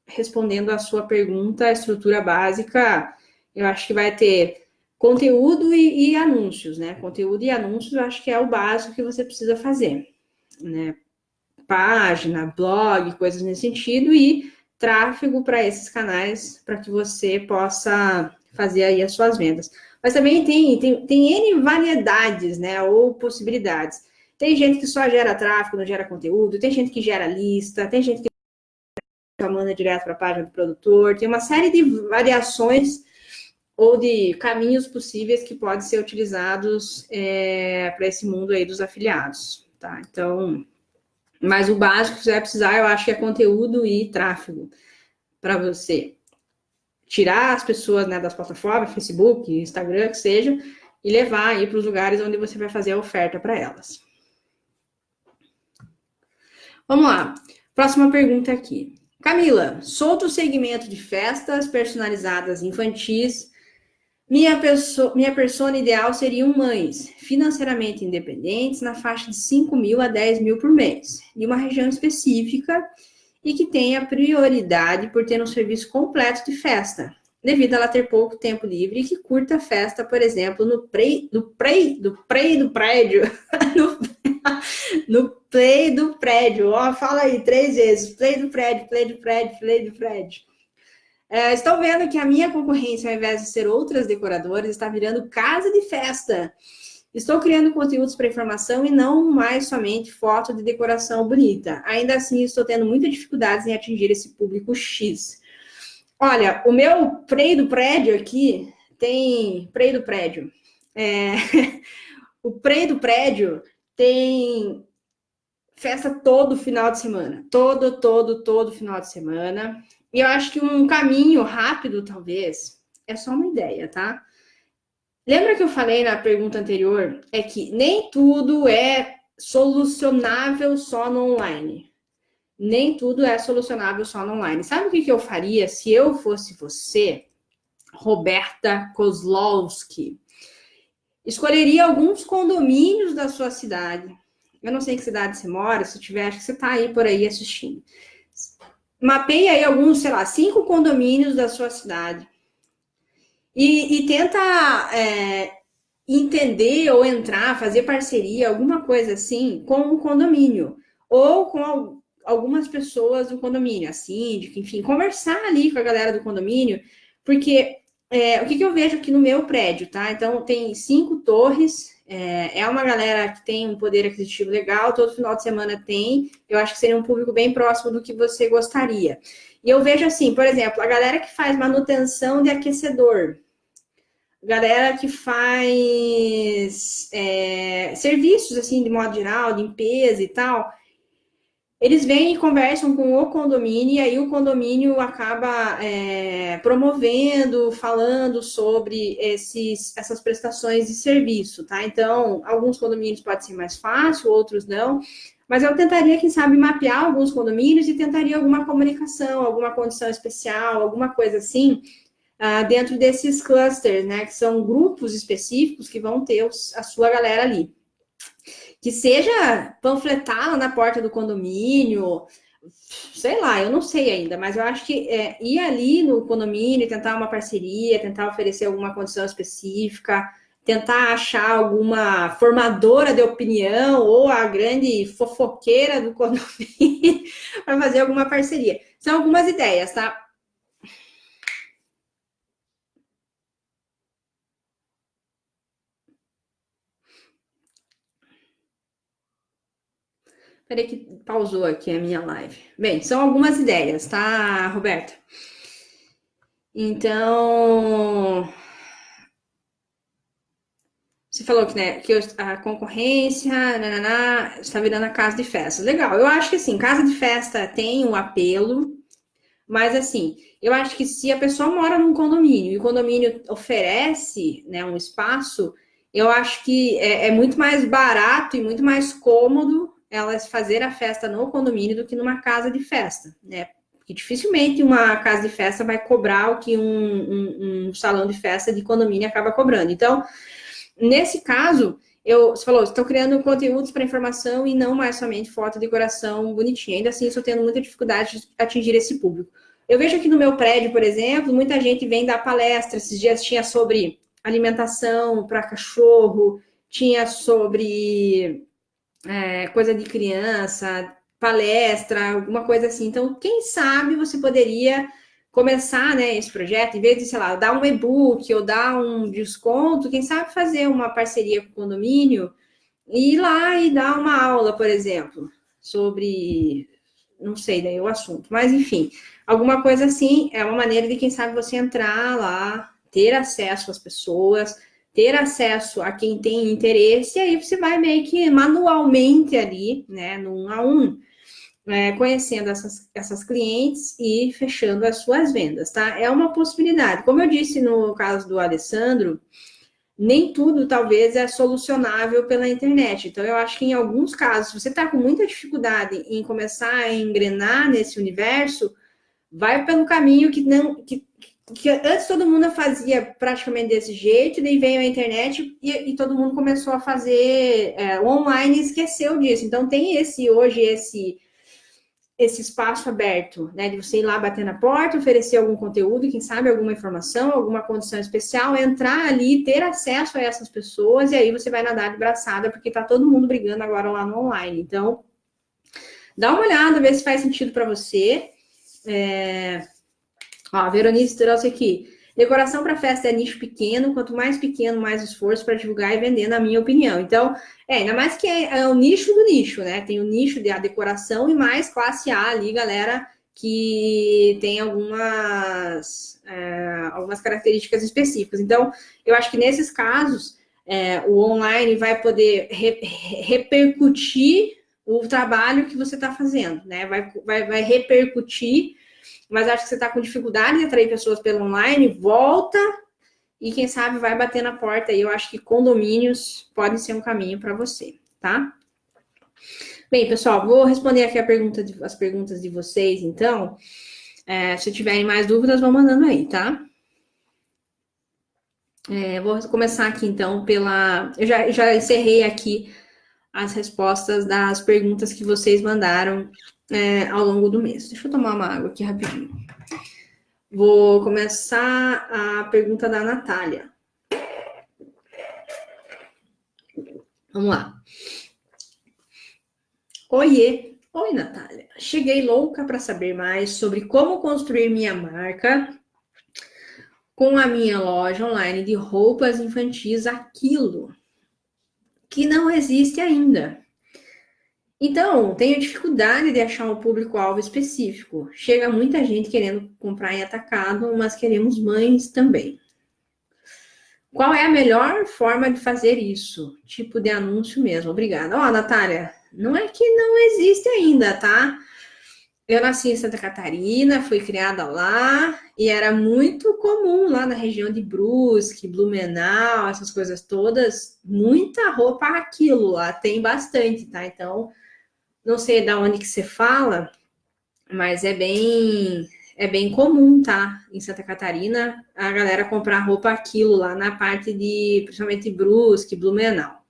respondendo a sua pergunta, a estrutura básica, eu acho que vai ter conteúdo e anúncios, né? Conteúdo e anúncios, eu acho que é o básico que você precisa fazer, né? Página, blog, coisas nesse sentido, e tráfego para esses canais, para que você possa fazer aí as suas vendas. Mas também tem N variedades, né? Ou possibilidades. Tem gente que só gera tráfego, não gera conteúdo, tem gente que gera lista, tem gente que manda direto para a página do produtor, tem uma série de variações ou de caminhos possíveis que podem ser utilizados para esse mundo aí dos afiliados, tá? Então, mas o básico que você vai precisar, eu acho que é conteúdo e tráfego para você tirar as pessoas, né, das plataformas, Facebook, Instagram, que seja, e levar aí para os lugares onde você vai fazer a oferta para elas. Vamos lá. Próxima pergunta aqui. Camila, sou do segmento de festas personalizadas infantis, Minha persona ideal seriam mães financeiramente independentes na faixa de 5 mil a 10 mil por mês, de uma região específica e que tenha prioridade por ter um serviço completo de festa, devido a ela ter pouco tempo livre e que curta a festa, por exemplo, no play do prédio, no, no play do prédio. Ó, fala aí 3 vezes, play do prédio, play do prédio, play do prédio. Estou vendo que a minha concorrência, ao invés de ser outras decoradoras, está virando casa de festa. Estou criando conteúdos para informação e não mais somente foto de decoração bonita. Ainda assim, estou tendo muitas dificuldades em atingir esse público X. Olha, o meu Prei do Prédio aqui tem... Prei do Prédio. O Prei do Prédio tem festa todo final de semana. Todo final de semana. E eu acho que um caminho rápido, talvez, é só uma ideia, tá? Lembra que eu falei na pergunta anterior? É que nem tudo é solucionável só no online. Nem tudo é solucionável só no online. Sabe o que eu faria se eu fosse você, Roberta Kozlowski? Escolheria alguns condomínios da sua cidade. Eu não sei em que cidade você mora, se tiver, acho que você está aí por aí assistindo. Mapeia aí alguns, sei lá, 5 condomínios da sua cidade. E tenta entender ou entrar, fazer parceria, alguma coisa assim, com o condomínio. Ou com algumas pessoas do condomínio, a síndica, enfim, conversar ali com a galera do condomínio, porque o que eu vejo aqui no meu prédio, tá? Então, tem 5 torres, é uma galera que tem um poder aquisitivo legal, todo final de semana tem, eu acho que seria um público bem próximo do que você gostaria. E eu vejo assim, por exemplo, a galera que faz manutenção de aquecedor, galera que faz serviços, assim, de modo geral, limpeza e tal, eles vêm e conversam com o condomínio, e aí o condomínio acaba promovendo, falando sobre essas prestações de serviço, tá? Então, alguns condomínios pode ser mais fácil, outros não, mas eu tentaria, quem sabe, mapear alguns condomínios e tentaria alguma comunicação, alguma condição especial, alguma coisa assim, dentro desses clusters, né? Que são grupos específicos que vão ter a sua galera ali. Que seja panfletar na porta do condomínio, sei lá, eu não sei ainda, mas eu acho que ir ali no condomínio, tentar uma parceria, tentar oferecer alguma condição específica, tentar achar alguma formadora de opinião ou a grande fofoqueira do condomínio para fazer alguma parceria. São algumas ideias, tá? Peraí que pausou aqui a minha live. Bem, são algumas ideias, tá, Roberta? Então, você falou que, né, que a concorrência está virando a casa de festa. Legal, eu acho que assim, casa de festa tem um apelo, mas assim, eu acho que se a pessoa mora num condomínio e o condomínio oferece, né, um espaço, eu acho que é muito mais barato e muito mais cômodo elas fazer a festa no condomínio do que numa casa de festa, né? Porque dificilmente uma casa de festa vai cobrar o que um salão de festa de condomínio acaba cobrando. Então, nesse caso, você falou, estou criando conteúdos para informação e não mais somente foto, decoração bonitinha. Ainda assim, estou tendo muita dificuldade de atingir esse público. Eu vejo aqui no meu prédio, por exemplo, muita gente vem dar palestra. Esses dias tinha sobre alimentação para cachorro, tinha sobre coisa de criança, palestra, alguma coisa assim. Então, quem sabe você poderia começar, né, esse projeto, em vez de, sei lá, dar um e-book ou dar um desconto, quem sabe fazer uma parceria com o condomínio e ir lá e dar uma aula, por exemplo, sobre, não sei daí o assunto, mas enfim, alguma coisa assim, é uma maneira de, quem sabe, você entrar lá, ter acesso às pessoas, ter acesso a quem tem interesse, e aí você vai meio que manualmente ali, né, no 1 a 1, conhecendo essas clientes e fechando as suas vendas, tá? É uma possibilidade. Como eu disse no caso do Alessandro, nem tudo talvez é solucionável pela internet. Então, eu acho que em alguns casos, se você está com muita dificuldade em começar a engrenar nesse universo, vai pelo caminho que que antes todo mundo fazia praticamente desse jeito, daí veio a internet e todo mundo começou a fazer online e esqueceu disso. Então tem hoje esse espaço aberto, né, de você ir lá bater na porta, oferecer algum conteúdo, quem sabe alguma informação, alguma condição especial, entrar ali, ter acesso a essas pessoas, e aí você vai nadar de braçada, porque tá todo mundo brigando agora lá no online. Então, dá uma olhada, vê se faz sentido para você. Ó, a Veronice trouxe aqui. Decoração para festa é nicho pequeno, quanto mais pequeno, mais esforço para divulgar e vender, na minha opinião. Então, ainda mais que é o nicho do nicho, né? Tem o nicho da decoração e mais classe A ali, galera, que tem algumas características específicas. Então, eu acho que nesses casos, o online vai poder repercutir o trabalho que você está fazendo, né? Vai repercutir, mas acho que você está com dificuldade de atrair pessoas pelo online, volta e quem sabe vai bater na porta. E eu acho que condomínios podem ser um caminho para você, tá? Bem, pessoal, vou responder aqui as perguntas de vocês, então. Se tiverem mais dúvidas, vão mandando aí, tá? Vou começar aqui, então, Eu já encerrei aqui as respostas das perguntas que vocês mandaram ao longo do mês. Deixa eu tomar uma água aqui rapidinho. Vou começar a pergunta da Natália. Vamos lá. Oiê! Oi, Natália. Cheguei louca para saber mais sobre como construir minha marca com a minha loja online de roupas infantis Aquilo, que não existe ainda. Então, tenho dificuldade de achar um público-alvo específico. Chega muita gente querendo comprar em atacado, mas queremos mães também. Qual é a melhor forma de fazer isso? Tipo de anúncio mesmo. Obrigada. Ó, Natália, não é que não existe ainda, tá? Eu nasci em Santa Catarina, fui criada lá e era muito comum lá na região de Brusque, Blumenau, essas coisas todas, muita roupa Aquilo lá, tem bastante, tá? Então, não sei de onde que você fala, mas é bem comum, tá? Em Santa Catarina, a galera comprar roupa Aquilo lá na parte de, principalmente Brusque, Blumenau.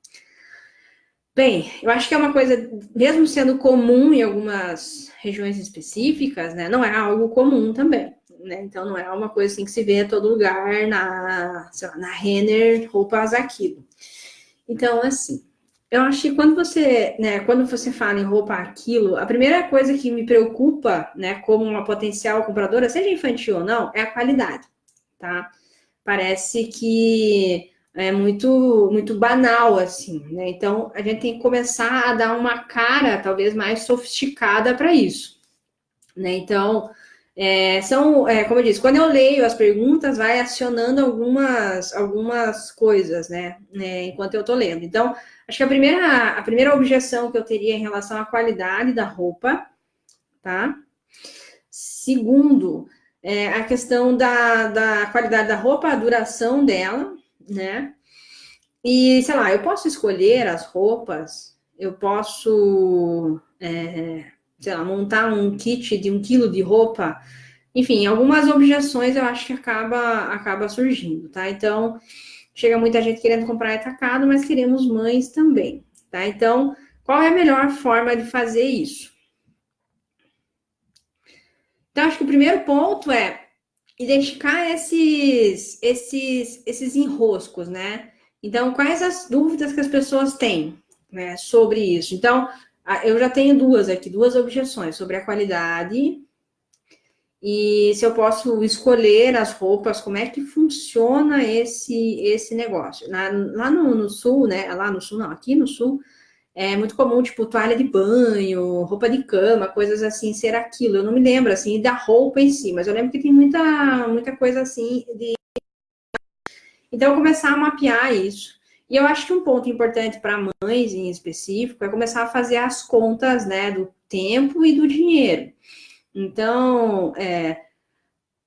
Bem, eu acho que é uma coisa, mesmo sendo comum em algumas regiões específicas, né? Não é algo comum também, né? Então não é uma coisa assim que se vê em todo lugar sei lá, na Renner, roupas Aquilo. Então, assim, eu acho que quando você fala em roupa Aquilo, a primeira coisa que me preocupa, né, como uma potencial compradora, seja infantil ou não, é a qualidade, tá? Parece que é muito banal, assim, né? Então, a gente tem que começar a dar uma cara, talvez, mais sofisticada para isso, né? Então, como eu disse, quando eu leio as perguntas, vai acionando algumas coisas, né? Enquanto eu estou lendo. Então, acho que a primeira objeção que eu teria em relação à qualidade da roupa, tá? Segundo, a questão da qualidade da roupa, a duração dela, né? E, sei lá, eu posso escolher as roupas, eu posso, sei lá, montar um kit de 1 quilo de roupa. Enfim, algumas objeções eu acho que acaba surgindo, tá? Então, chega muita gente querendo comprar atacado, mas queremos mães também, tá? Então, qual é a melhor forma de fazer isso? Então, acho que o primeiro ponto é identificar esses enroscos, né? Então, quais as dúvidas que as pessoas têm, né, sobre isso? Então, eu já tenho duas objeções sobre a qualidade e se eu posso escolher as roupas, como é que funciona esse negócio. Lá no sul, né? Lá no sul, não, aqui no sul, é muito comum, tipo, toalha de banho, roupa de cama, coisas assim, ser Aquilo. Eu não me lembro, assim, da roupa em si, mas eu lembro que tem muita coisa assim. Então, começar a mapear isso. E eu acho que um ponto importante para mães, em específico, é começar a fazer as contas, né, do tempo e do dinheiro. Então,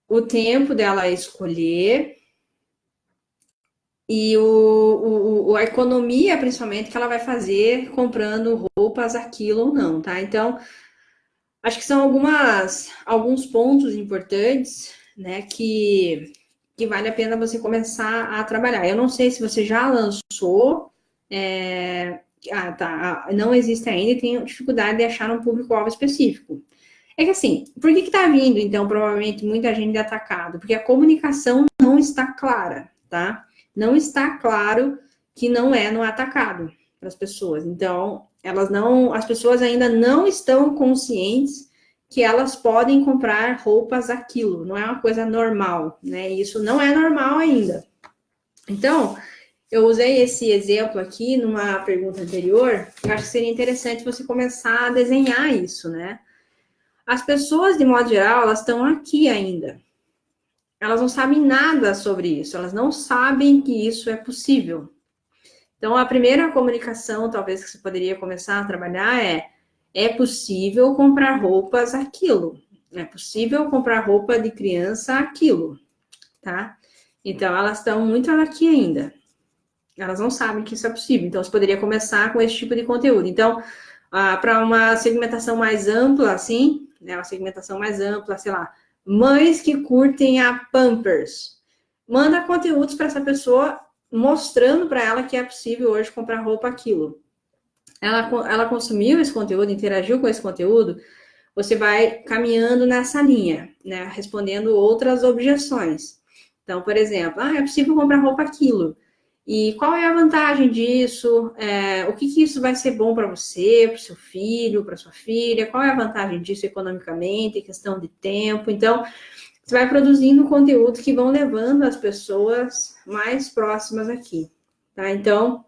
o tempo dela escolher e a economia, principalmente, que ela vai fazer comprando roupas Aquilo ou não, tá? Então, acho que são alguns pontos importantes né, que vale a pena você começar a trabalhar. Eu não sei se você já lançou, não existe ainda e tem dificuldade de achar um público-alvo específico. É que assim, por que está vindo, então, provavelmente, muita gente de atacado? Porque a comunicação não está clara, tá? Não está claro que não é no atacado para as pessoas. Então, as pessoas ainda não estão conscientes que elas podem comprar roupas aquilo, não é uma coisa normal, né? Isso não é normal ainda. Então, eu usei esse exemplo aqui numa pergunta anterior, eu acho que seria interessante você começar a desenhar isso, né? As pessoas, de modo geral, elas estão aqui ainda. Elas não sabem nada sobre isso, elas não sabem que isso é possível. Então, a primeira comunicação, talvez, que você poderia começar a trabalhar é possível comprar roupas aquilo. É possível comprar roupa de criança aquilo, tá? Então, elas estão muito aqui ainda. Elas não sabem que isso é possível. Então, você poderia começar com esse tipo de conteúdo. Então, para uma segmentação mais ampla, assim, né? Uma segmentação mais ampla, sei lá, mães que curtem a Pampers. Manda conteúdos para essa pessoa, mostrando para ela que é possível hoje comprar roupa aquilo. Ela consumiu esse conteúdo, interagiu com esse conteúdo, você vai caminhando nessa linha, né? Respondendo outras objeções. Então, por exemplo, é possível comprar roupa aquilo. E qual é a vantagem disso? O que isso vai ser bom para você, para o seu filho, para sua filha? Qual é a vantagem disso economicamente, questão de tempo? Então, você vai produzindo conteúdo que vão levando as pessoas mais próximas aqui, tá? Então,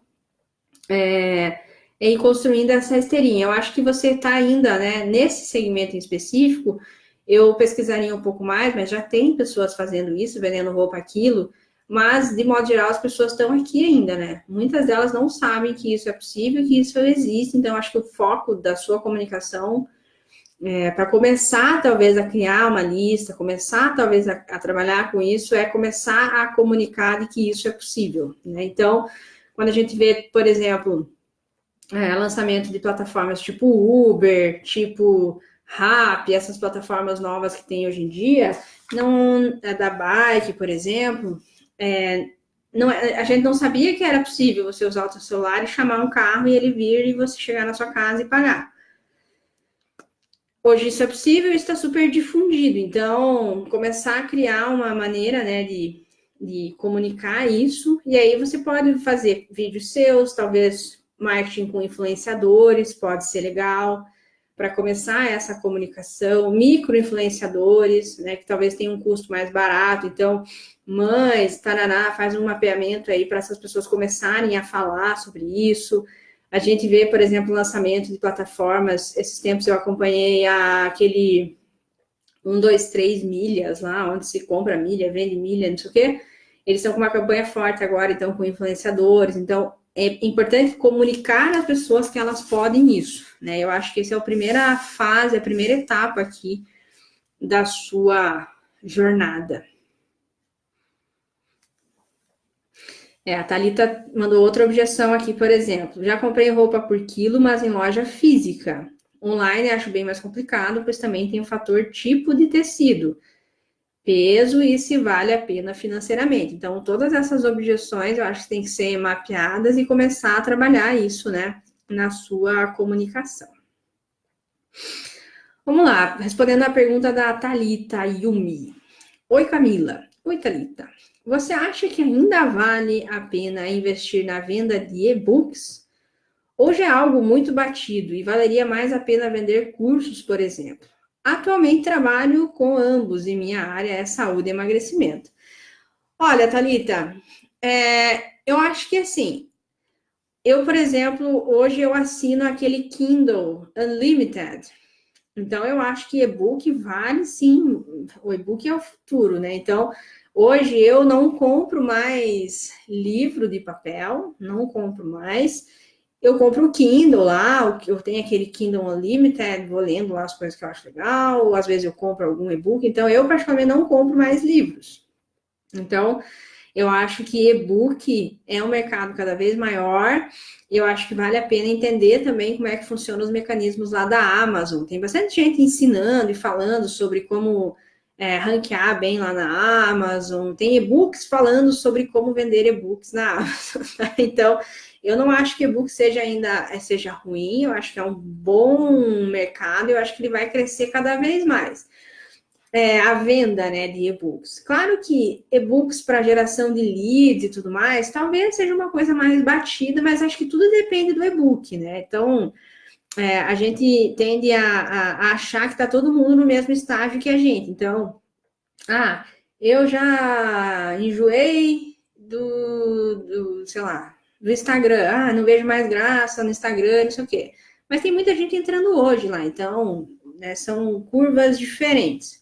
ir construindo essa esteirinha. Eu acho que você está ainda, né, nesse segmento em específico, eu pesquisaria um pouco mais, mas já tem pessoas fazendo isso, vendendo roupa aquilo, mas, de modo geral, as pessoas estão aqui ainda, né? Muitas delas não sabem que isso é possível, que isso existe, então acho que o foco da sua comunicação para começar, talvez, a criar uma lista, começar, talvez, a trabalhar com isso, é começar a comunicar de que isso é possível, né? Então, quando a gente vê, por exemplo, lançamento de plataformas tipo Uber, tipo Rappi, essas plataformas novas que tem hoje em dia, não da Bike, por exemplo, a gente não sabia que era possível você usar o seu celular e chamar um carro e ele vir e você chegar na sua casa e pagar. Hoje isso é possível e está super difundido. Então, começar a criar uma maneira, né, de comunicar isso. E aí você pode fazer vídeos seus, talvez marketing com influenciadores, pode ser legal para começar essa comunicação. Micro-influenciadores, né, que talvez tenham um custo mais barato. Então, mães, taraná, faz um mapeamento aí para essas pessoas começarem a falar sobre isso. A gente vê, por exemplo, o lançamento de plataformas. Esses tempos eu acompanhei aquele 1, 2, 3 milhas lá, onde se compra milha, vende milha, não sei o quê. Eles estão com uma campanha forte agora, então, com influenciadores. Então, é importante comunicar às pessoas que elas podem isso, né? Eu acho que essa é a primeira fase, a primeira etapa aqui da sua jornada. A Thalita mandou outra objeção aqui, por exemplo. Já comprei roupa por quilo, mas em loja física. Online acho bem mais complicado, pois também tem o fator tipo de tecido, peso e se vale a pena financeiramente. Então, todas essas objeções eu acho que tem que ser mapeadas e começar a trabalhar isso, né, na sua comunicação. Vamos lá, respondendo a pergunta da Thalita Yumi. Oi, Camila. Oi, Thalita. Você acha que ainda vale a pena investir na venda de e-books? Hoje é algo muito batido e valeria mais a pena vender cursos, por exemplo. Atualmente trabalho com ambos e minha área é saúde e emagrecimento. Olha, Thalita, eu acho que assim, eu, por exemplo, hoje eu assino aquele Kindle Unlimited. Então, eu acho que e-book vale sim, o e-book é o futuro, né? Então, hoje eu não compro mais livro de papel, não compro mais. Eu compro o Kindle lá, eu tenho aquele Kindle Unlimited, vou lendo lá as coisas que eu acho legal, às vezes eu compro algum e-book, então eu praticamente não compro mais livros. Então, eu acho que e-book é um mercado cada vez maior. Eu acho que vale a pena entender também como é que funcionam os mecanismos lá da Amazon. Tem bastante gente ensinando e falando sobre como ranquear bem lá na Amazon, tem e-books falando sobre como vender e-books na Amazon. Tá? Então, eu não acho que e-book seja ruim, eu acho que é um bom mercado, eu acho que ele vai crescer cada vez mais. A venda, né, de e-books. Claro que e-books para geração de leads e tudo mais, talvez seja uma coisa mais batida, mas acho que tudo depende do e-book, né? Então, a gente tende a achar que está todo mundo no mesmo estágio que a gente. Então, eu já enjoei sei lá, do Instagram. Não vejo mais graça no Instagram, não sei o quê. Mas tem muita gente entrando hoje lá, então, né, são curvas diferentes.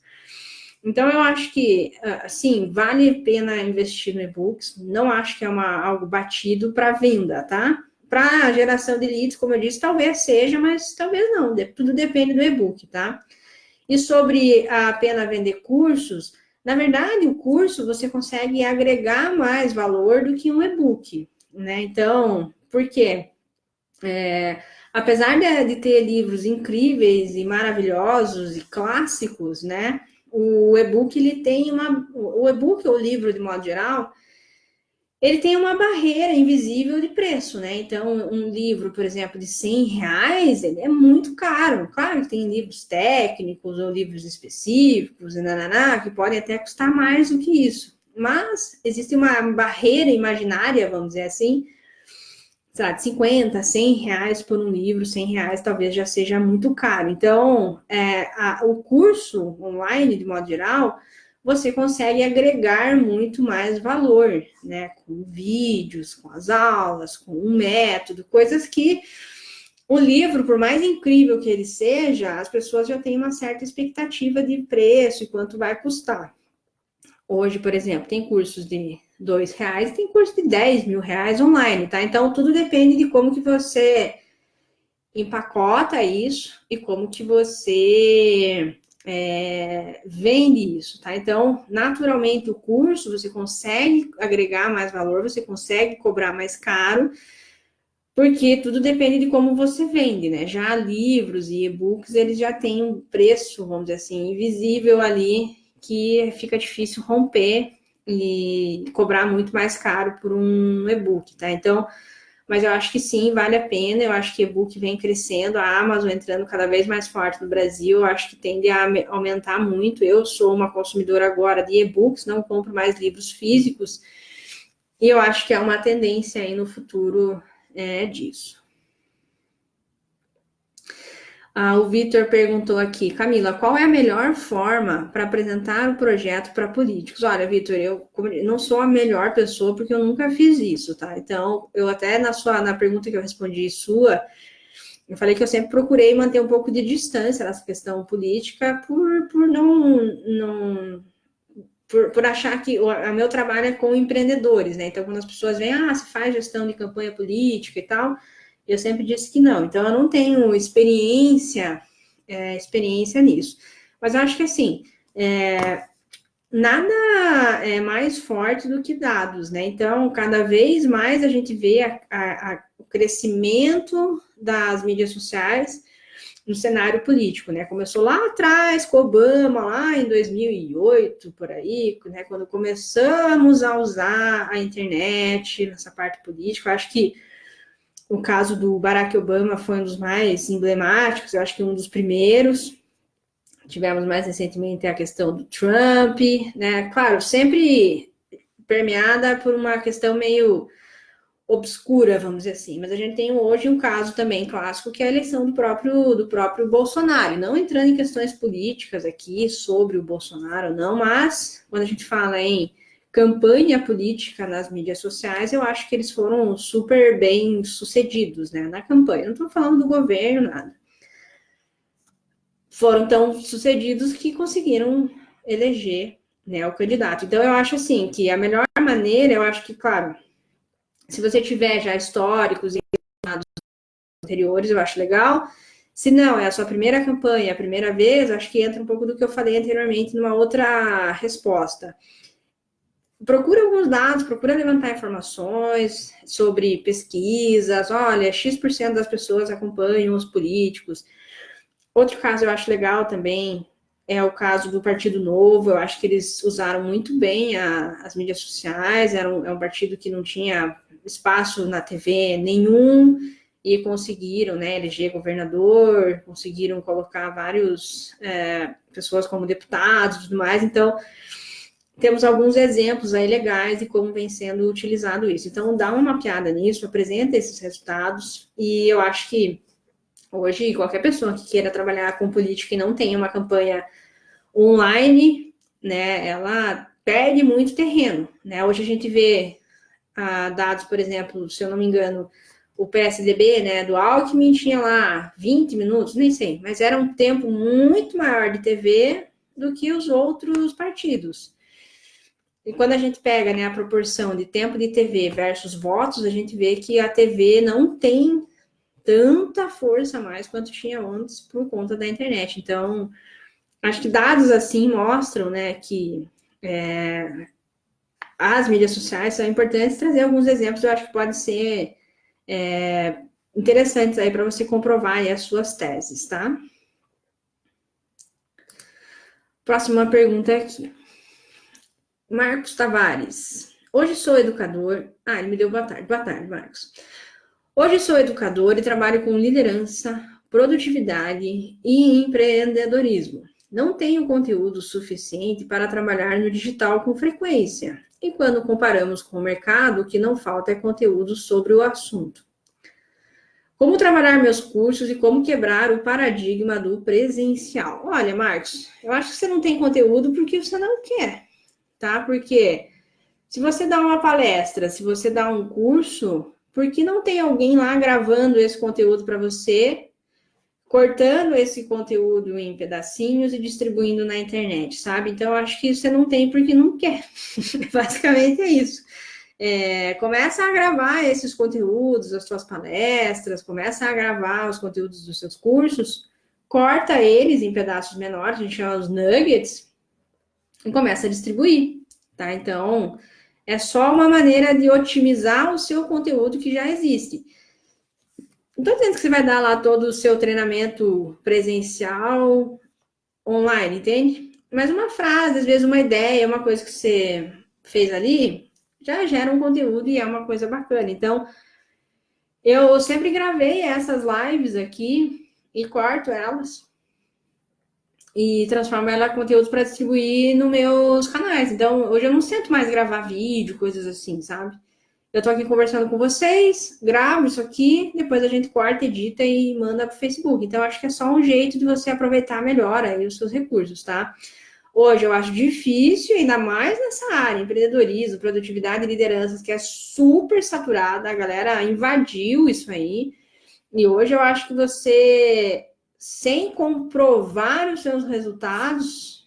Então, eu acho que, sim, vale a pena investir no e-books. Não acho que é algo batido para venda, tá? Para geração de leads, como eu disse, talvez seja, mas talvez não. Tudo depende do e-book, tá? E sobre a pena vender cursos, na verdade, o curso você consegue agregar mais valor do que um e-book, né? Então, por quê? Apesar de ter livros incríveis e maravilhosos e clássicos, né? O e-book ele tem o e-book ou o livro de modo geral, ele tem uma barreira invisível de preço, né? Então, um livro, por exemplo, de R$ 100, ele é muito caro. Claro que tem livros técnicos ou livros específicos, que podem até custar mais do que isso. Mas existe uma barreira imaginária, vamos dizer assim, sabe, de 50, R$ 100 por um livro, R$ 100 talvez já seja muito caro. Então, o curso online, de modo geral, você consegue agregar muito mais valor, né? Com vídeos, com as aulas, com um método, coisas que o livro, por mais incrível que ele seja, as pessoas já têm uma certa expectativa de preço e quanto vai custar. Hoje, por exemplo, tem cursos de R$ 2, tem curso de R$ 10.000 online, tá? Então, tudo depende de como que você empacota isso e como que você vende isso, tá? Então, naturalmente, o curso você consegue agregar mais valor, você consegue cobrar mais caro, porque tudo depende de como você vende, né? Já livros e e-books, eles já têm um preço, vamos dizer assim, invisível ali, que fica difícil romper e cobrar muito mais caro por um e-book, tá? Então, mas eu acho que sim, vale a pena. Eu acho que e-book vem crescendo, a Amazon entrando cada vez mais forte no Brasil, eu acho que tende a aumentar muito. Eu sou uma consumidora agora de e-books, não compro mais livros físicos, e eu acho que é uma tendência aí no futuro disso. O Vitor perguntou aqui, Camila, qual é a melhor forma para apresentar o projeto para políticos? Olha, Vitor, eu não sou a melhor pessoa porque eu nunca fiz isso, tá? Então, eu até na pergunta que eu respondi sua, eu falei que eu sempre procurei manter um pouco de distância nessa questão política por não por achar que o meu trabalho é com empreendedores, né? Então, quando as pessoas veem, você faz gestão de campanha política e tal, eu sempre disse que não. Então, eu não tenho experiência nisso. Mas eu acho que, assim, nada é mais forte do que dados, né? Então, cada vez mais a gente vê o crescimento das mídias sociais no cenário político, né? Começou lá atrás com Obama, lá em 2008, por aí, né? Quando começamos a usar a internet nessa parte política. Eu acho que o caso do Barack Obama foi um dos mais emblemáticos, eu acho que um dos primeiros. Tivemos mais recentemente a questão do Trump, né? Claro, sempre permeada por uma questão meio obscura, vamos dizer assim. Mas a gente tem hoje um caso também clássico, que é a eleição do próprio Bolsonaro. Não entrando em questões políticas aqui sobre o Bolsonaro, não, mas quando a gente fala em campanha política nas mídias sociais, eu acho que eles foram super bem sucedidos, né, na campanha. Não estou falando do governo, nada. Foram tão sucedidos que conseguiram eleger, né, o candidato. Então, eu acho assim, que a melhor maneira, eu acho que, claro, se você tiver já históricos e anteriores, eu acho legal. Se não, é a sua primeira campanha, a primeira vez, acho que entra um pouco do que eu falei anteriormente numa outra resposta. Procura alguns dados, procura levantar informações sobre pesquisas. Olha, X% das pessoas acompanham os políticos. Outro caso eu acho legal também é o caso do Partido Novo. Eu acho que eles usaram muito bem as mídias sociais. É um partido que não tinha espaço na TV nenhum e conseguiram, né, eleger governador, conseguiram colocar várias pessoas como deputados e tudo mais. Então, temos alguns exemplos aí legais de como vem sendo utilizado isso. Então, dá uma mapeada nisso, apresenta esses resultados, e eu acho que hoje qualquer pessoa que queira trabalhar com política e não tenha uma campanha online, né, ela perde muito terreno, né? Hoje a gente vê dados, por exemplo, se eu não me engano, o PSDB, né, do Alckmin tinha lá 20 minutos, nem sei, mas era um tempo muito maior de TV do que os outros partidos. E quando a gente pega, né, a proporção de tempo de TV versus votos, a gente vê que a TV não tem tanta força mais quanto tinha antes por conta da internet. Então, acho que dados assim mostram, né, que as mídias sociais são importantes. Trazer alguns exemplos, eu acho que pode ser interessantes aí para você comprovar aí as suas teses, tá? Próxima pergunta aqui. Marcos Tavares. Hoje sou educador. Ele me deu boa tarde. Boa tarde, Marcos. Hoje sou educador e trabalho com liderança, produtividade e empreendedorismo. Não tenho conteúdo suficiente para trabalhar no digital com frequência. E quando comparamos com o mercado, o que não falta é conteúdo sobre o assunto. Como trabalhar meus cursos e como quebrar o paradigma do presencial? Olha, Marcos, eu acho que você não tem conteúdo porque você não quer, tá? Porque se você dá uma palestra, se você dá um curso, por que não tem alguém lá gravando esse conteúdo para você, cortando esse conteúdo em pedacinhos e distribuindo na internet, sabe? Então, eu acho que você não tem porque não quer. Basicamente é isso. Começa a gravar esses conteúdos, as suas palestras, começa a gravar os conteúdos dos seus cursos, corta eles em pedaços menores, a gente chama os nuggets, e começa a distribuir, tá? Então, é só uma maneira de otimizar o seu conteúdo que já existe. Não estou dizendo que você vai dar lá todo o seu treinamento presencial online, entende? Mas uma frase, às vezes uma ideia, uma coisa que você fez ali, já gera um conteúdo e é uma coisa bacana. Então, eu sempre gravei essas lives aqui e corto elas e transformo ela em conteúdo para distribuir nos meus canais. Então, hoje eu não sento mais gravar vídeo, coisas assim, sabe? Eu tô aqui conversando com vocês, gravo isso aqui, depois a gente corta, edita e manda pro Facebook. Então, acho que é só um jeito de você aproveitar melhor aí os seus recursos, tá? Hoje eu acho difícil, ainda mais nessa área, empreendedorismo, produtividade e lideranças, que é super saturada, a galera invadiu isso aí. E hoje eu acho que você, sem comprovar os seus resultados,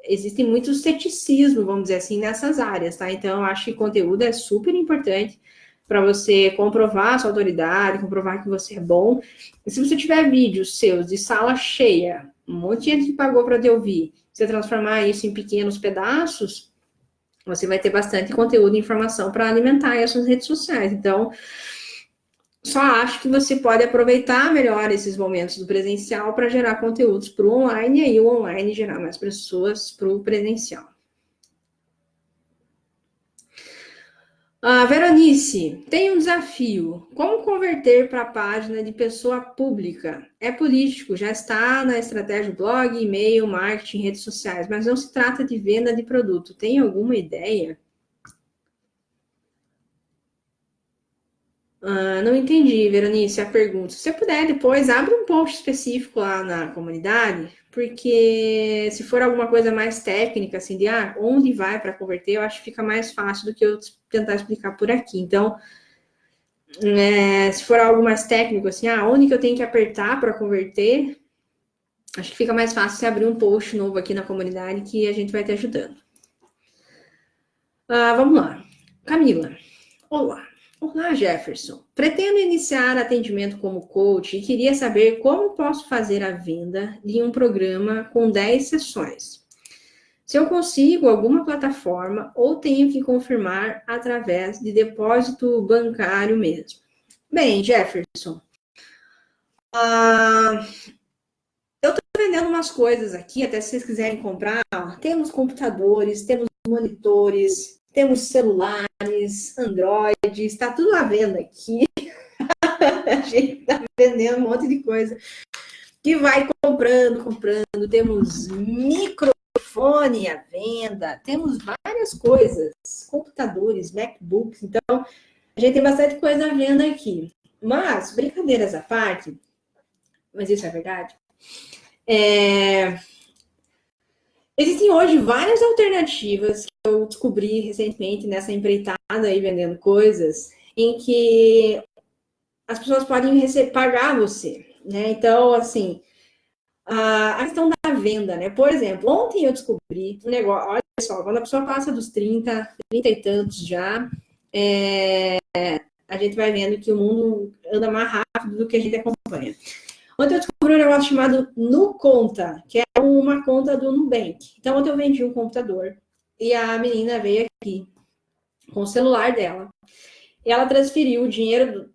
existe muito ceticismo, vamos dizer assim, nessas áreas, tá? Então, eu acho que conteúdo é super importante para você comprovar a sua autoridade, comprovar que você é bom. E se você tiver vídeos seus de sala cheia, um monte de gente que pagou para te ouvir, você transformar isso em pequenos pedaços, você vai ter bastante conteúdo e informação para alimentar as suas redes sociais. Então, só acho que você pode aproveitar melhor esses momentos do presencial para gerar conteúdos para o online e aí o online gerar mais pessoas para o presencial. Veronice, tem um desafio. Como converter para a página de pessoa pública? É político, já está na estratégia blog, e-mail, marketing, redes sociais, mas não se trata de venda de produto. Tem alguma ideia? Não entendi, Veronice, a pergunta. Se você puder, depois abre um post específico lá na comunidade, porque se for alguma coisa mais técnica, assim, de onde vai para converter, eu acho que fica mais fácil do que eu tentar explicar por aqui. Então, se for algo mais técnico, assim, onde que eu tenho que apertar para converter, acho que fica mais fácil você abrir um post novo aqui na comunidade que a gente vai te ajudando. Vamos lá. Camila, olá. Olá, Jefferson. Pretendo iniciar atendimento como coach e queria saber como posso fazer a venda de um programa com 10 sessões. Se eu consigo alguma plataforma ou tenho que confirmar através de depósito bancário mesmo. Bem, Jefferson, eu tô vendendo umas coisas aqui, até se vocês quiserem comprar, ó, temos computadores, temos monitores, temos celulares, Androids, tá tudo à venda aqui. A gente tá vendendo um monte de coisa que vai comprando. Temos microfone à venda, temos várias coisas, computadores, MacBooks. Então, a gente tem bastante coisa à venda aqui. Mas, brincadeiras à parte, mas isso é verdade, existem hoje várias alternativas que eu descobri recentemente nessa empreitada aí vendendo coisas, em que as pessoas podem pagar você, né? Então, assim, a questão da venda, né? Por exemplo, ontem eu descobri um negócio, olha só, quando a pessoa passa dos 30 e tantos já, a gente vai vendo que o mundo anda mais rápido do que a gente acompanha. Ontem eu descobri um negócio chamado NuConta, que é uma conta do Nubank. Então, ontem eu vendi um computador e a menina veio aqui com o celular dela. E ela transferiu o dinheiro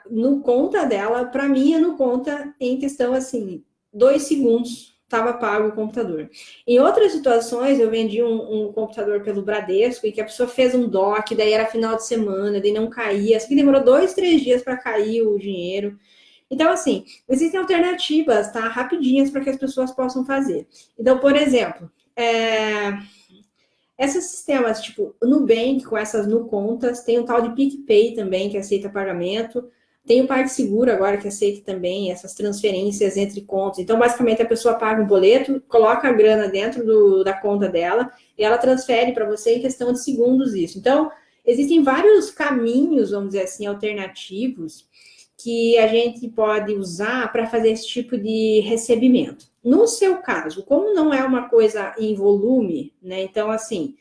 no conta dela para mim no conta em questão, assim, 2 segundos estava pago o computador. Em outras situações, eu vendi um computador pelo Bradesco e que a pessoa fez um DOC, daí era final de semana, daí não caía, assim, demorou 2, 3 dias para cair o dinheiro. Então, assim, existem alternativas, tá? Rapidinhas para que as pessoas possam fazer. Então, por exemplo, esses sistemas, tipo Nubank, com essas NuContas, tem o tal de PicPay também, que aceita pagamento, tem o PagSeguro agora, que aceita também essas transferências entre contas. Então, basicamente, a pessoa paga um boleto, coloca a grana dentro da conta dela, e ela transfere para você em questão de segundos isso. Então, existem vários caminhos, vamos dizer assim, alternativos, que a gente pode usar para fazer esse tipo de recebimento. No seu caso, como não é uma coisa em volume, né? Então, assim,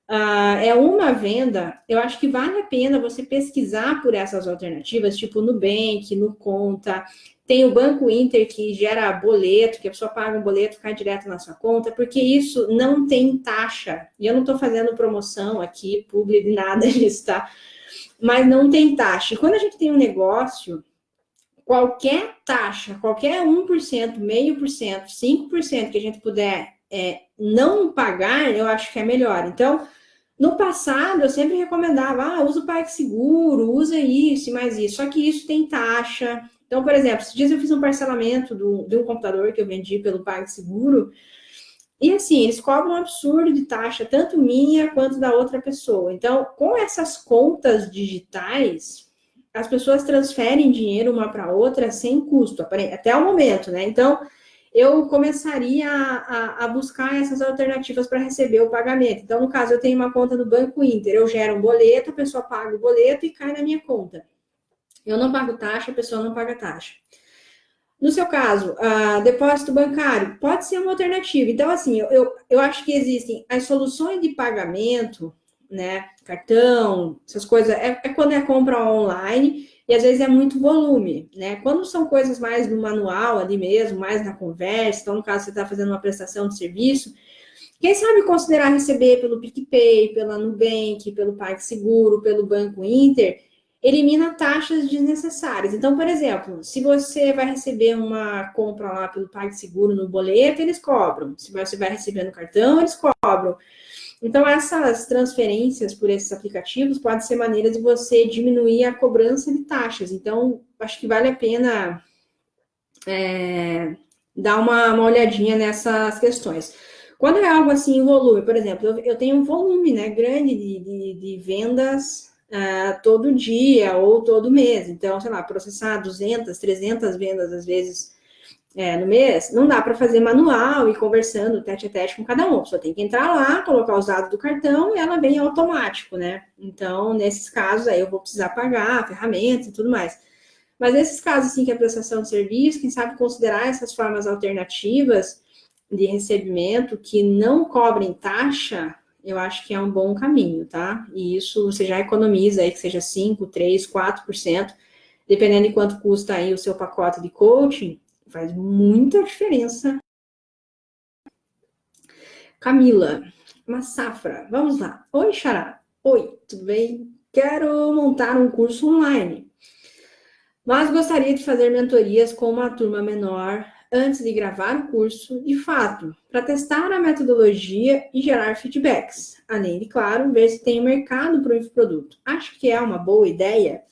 é uma venda, eu acho que vale a pena você pesquisar por essas alternativas, tipo Nubank, NuConta, tem o Banco Inter que gera boleto, que a pessoa paga um boleto, cai direto na sua conta, porque isso não tem taxa. E eu não estou fazendo promoção aqui, publi de nada disso, tá? Mas não tem taxa. E quando a gente tem um negócio, qualquer taxa, qualquer 1%, 0,5%, 5% que a gente puder não pagar, eu acho que é melhor. Então, no passado, eu sempre recomendava, usa o PagSeguro, usa isso e mais isso. Só que isso tem taxa. Então, por exemplo, esses dias eu fiz um parcelamento de um computador que eu vendi pelo PagSeguro, e assim, eles cobram um absurdo de taxa, tanto minha quanto da outra pessoa. Então, com essas contas digitais, as pessoas transferem dinheiro uma para outra sem custo, até o momento, né? Então, eu começaria a buscar essas alternativas para receber o pagamento. Então, no caso, eu tenho uma conta no Banco Inter, eu gero um boleto, a pessoa paga o boleto e cai na minha conta. Eu não pago taxa, a pessoa não paga taxa. No seu caso, depósito bancário pode ser uma alternativa. Então, assim, eu acho que existem as soluções de pagamento, né? Cartão, essas coisas, é quando é compra online e às vezes é muito volume, né? Quando são coisas mais no manual ali mesmo, mais na conversa, então, no caso, você está fazendo uma prestação de serviço, quem sabe considerar receber pelo PicPay, pela Nubank, pelo PagSeguro, pelo Banco Inter, elimina taxas desnecessárias. Então, por exemplo, se você vai receber uma compra lá pelo PagSeguro no boleto, eles cobram. Se você vai receber no cartão, eles cobram. Então, essas transferências por esses aplicativos podem ser maneiras de você diminuir a cobrança de taxas. Então, acho que vale a pena dar uma olhadinha nessas questões. Quando é algo assim em volume, por exemplo, eu tenho um volume, né, grande de vendas todo dia ou todo mês. Então, sei lá, processar 200, 300 vendas às vezes no mês, não dá para fazer manual e conversando tete a tete com cada um. Só tem que entrar lá, colocar os dados do cartão e ela vem automático, né? Então, nesses casos aí eu vou precisar pagar a ferramenta e tudo mais. Mas nesses casos, assim, que é prestação de serviço, quem sabe considerar essas formas alternativas de recebimento que não cobrem taxa, eu acho que é um bom caminho, tá? E isso você já economiza aí, que seja 5, 3, 4%, dependendo de quanto custa aí o seu pacote de coaching, faz muita diferença. Camila, uma safra, vamos lá. Oi, Xará. Oi, tudo bem? Quero montar um curso online, mas gostaria de fazer mentorias com uma turma menor antes de gravar o curso, de fato, para testar a metodologia e gerar feedbacks, além de, claro, ver se tem mercado para o produto. Acho que é uma boa ideia.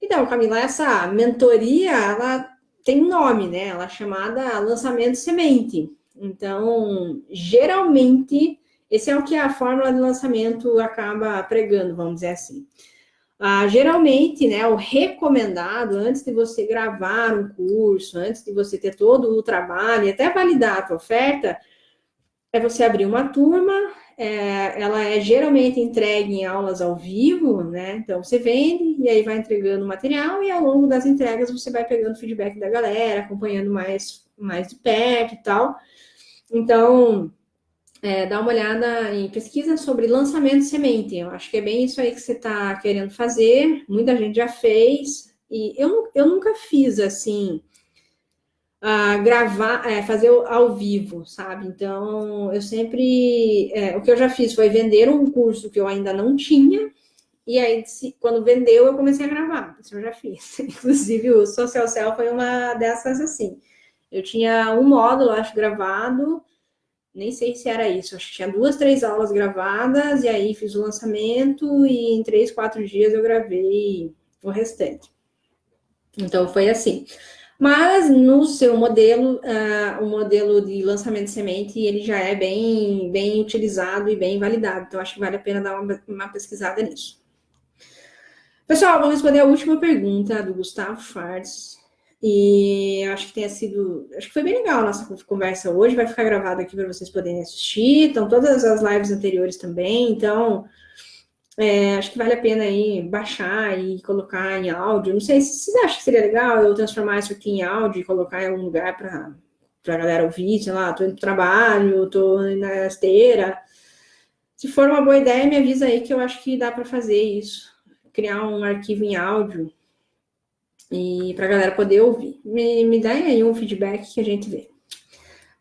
Então, Camila, essa mentoria, ela tem um nome, né? Ela é chamada lançamento semente. Então, geralmente, esse é o que a fórmula de lançamento acaba pregando, vamos dizer assim. Geralmente, né, o recomendado, antes de você gravar um curso, antes de você ter todo o trabalho, e até validar a tua oferta, é você abrir uma turma, ela é geralmente entregue em aulas ao vivo, né? Então, você vende e aí vai entregando o material e ao longo das entregas você vai pegando feedback da galera, acompanhando mais de perto e tal. Então, dá uma olhada em pesquisa sobre lançamento de semente. Eu acho que é bem isso aí que você está querendo fazer. Muita gente já fez. E eu nunca fiz assim, gravar, fazer ao vivo, sabe? Então, eu sempre. O que eu já fiz foi vender um curso que eu ainda não tinha. E aí, quando vendeu, eu comecei a gravar. Isso eu já fiz. Inclusive, o Social Cell foi uma dessas assim. Eu tinha um módulo, acho, gravado. Nem sei se era isso, acho que tinha 2, 3 aulas gravadas, e aí fiz o lançamento, e em 3, 4 dias eu gravei o restante. Então, foi assim. Mas, no seu modelo, o modelo de lançamento de semente, ele já é bem utilizado e bem validado. Então, acho que vale a pena dar uma pesquisada nisso. Pessoal, vou responder a última pergunta do Gustavo Fardes. E acho que foi bem legal a nossa conversa hoje, vai ficar gravado aqui para vocês poderem assistir, então todas as lives anteriores também, então acho que vale a pena aí baixar e colocar em áudio, não sei se vocês acham que seria legal eu transformar isso aqui em áudio e colocar em algum lugar para a galera ouvir, sei lá, tô indo pro trabalho, tô na esteira, se for uma boa ideia me avisa aí que eu acho que dá para fazer isso, criar um arquivo em áudio, e para a galera poder ouvir. Me dá aí um feedback que a gente vê.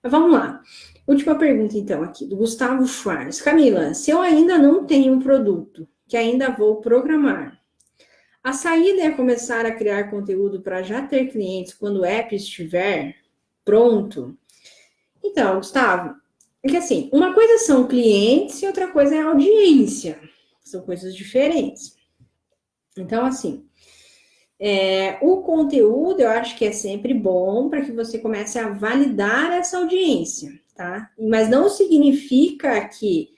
Mas vamos lá. Última pergunta, então, aqui, do Gustavo Schwartz. Camila, se eu ainda não tenho um produto que ainda vou programar, a saída é começar a criar conteúdo para já ter clientes quando o app estiver pronto? Então, Gustavo, é que assim, uma coisa são clientes e outra coisa é audiência. São coisas diferentes. Então, assim, o conteúdo eu acho que é sempre bom para que você comece a validar essa audiência, tá? Mas não significa que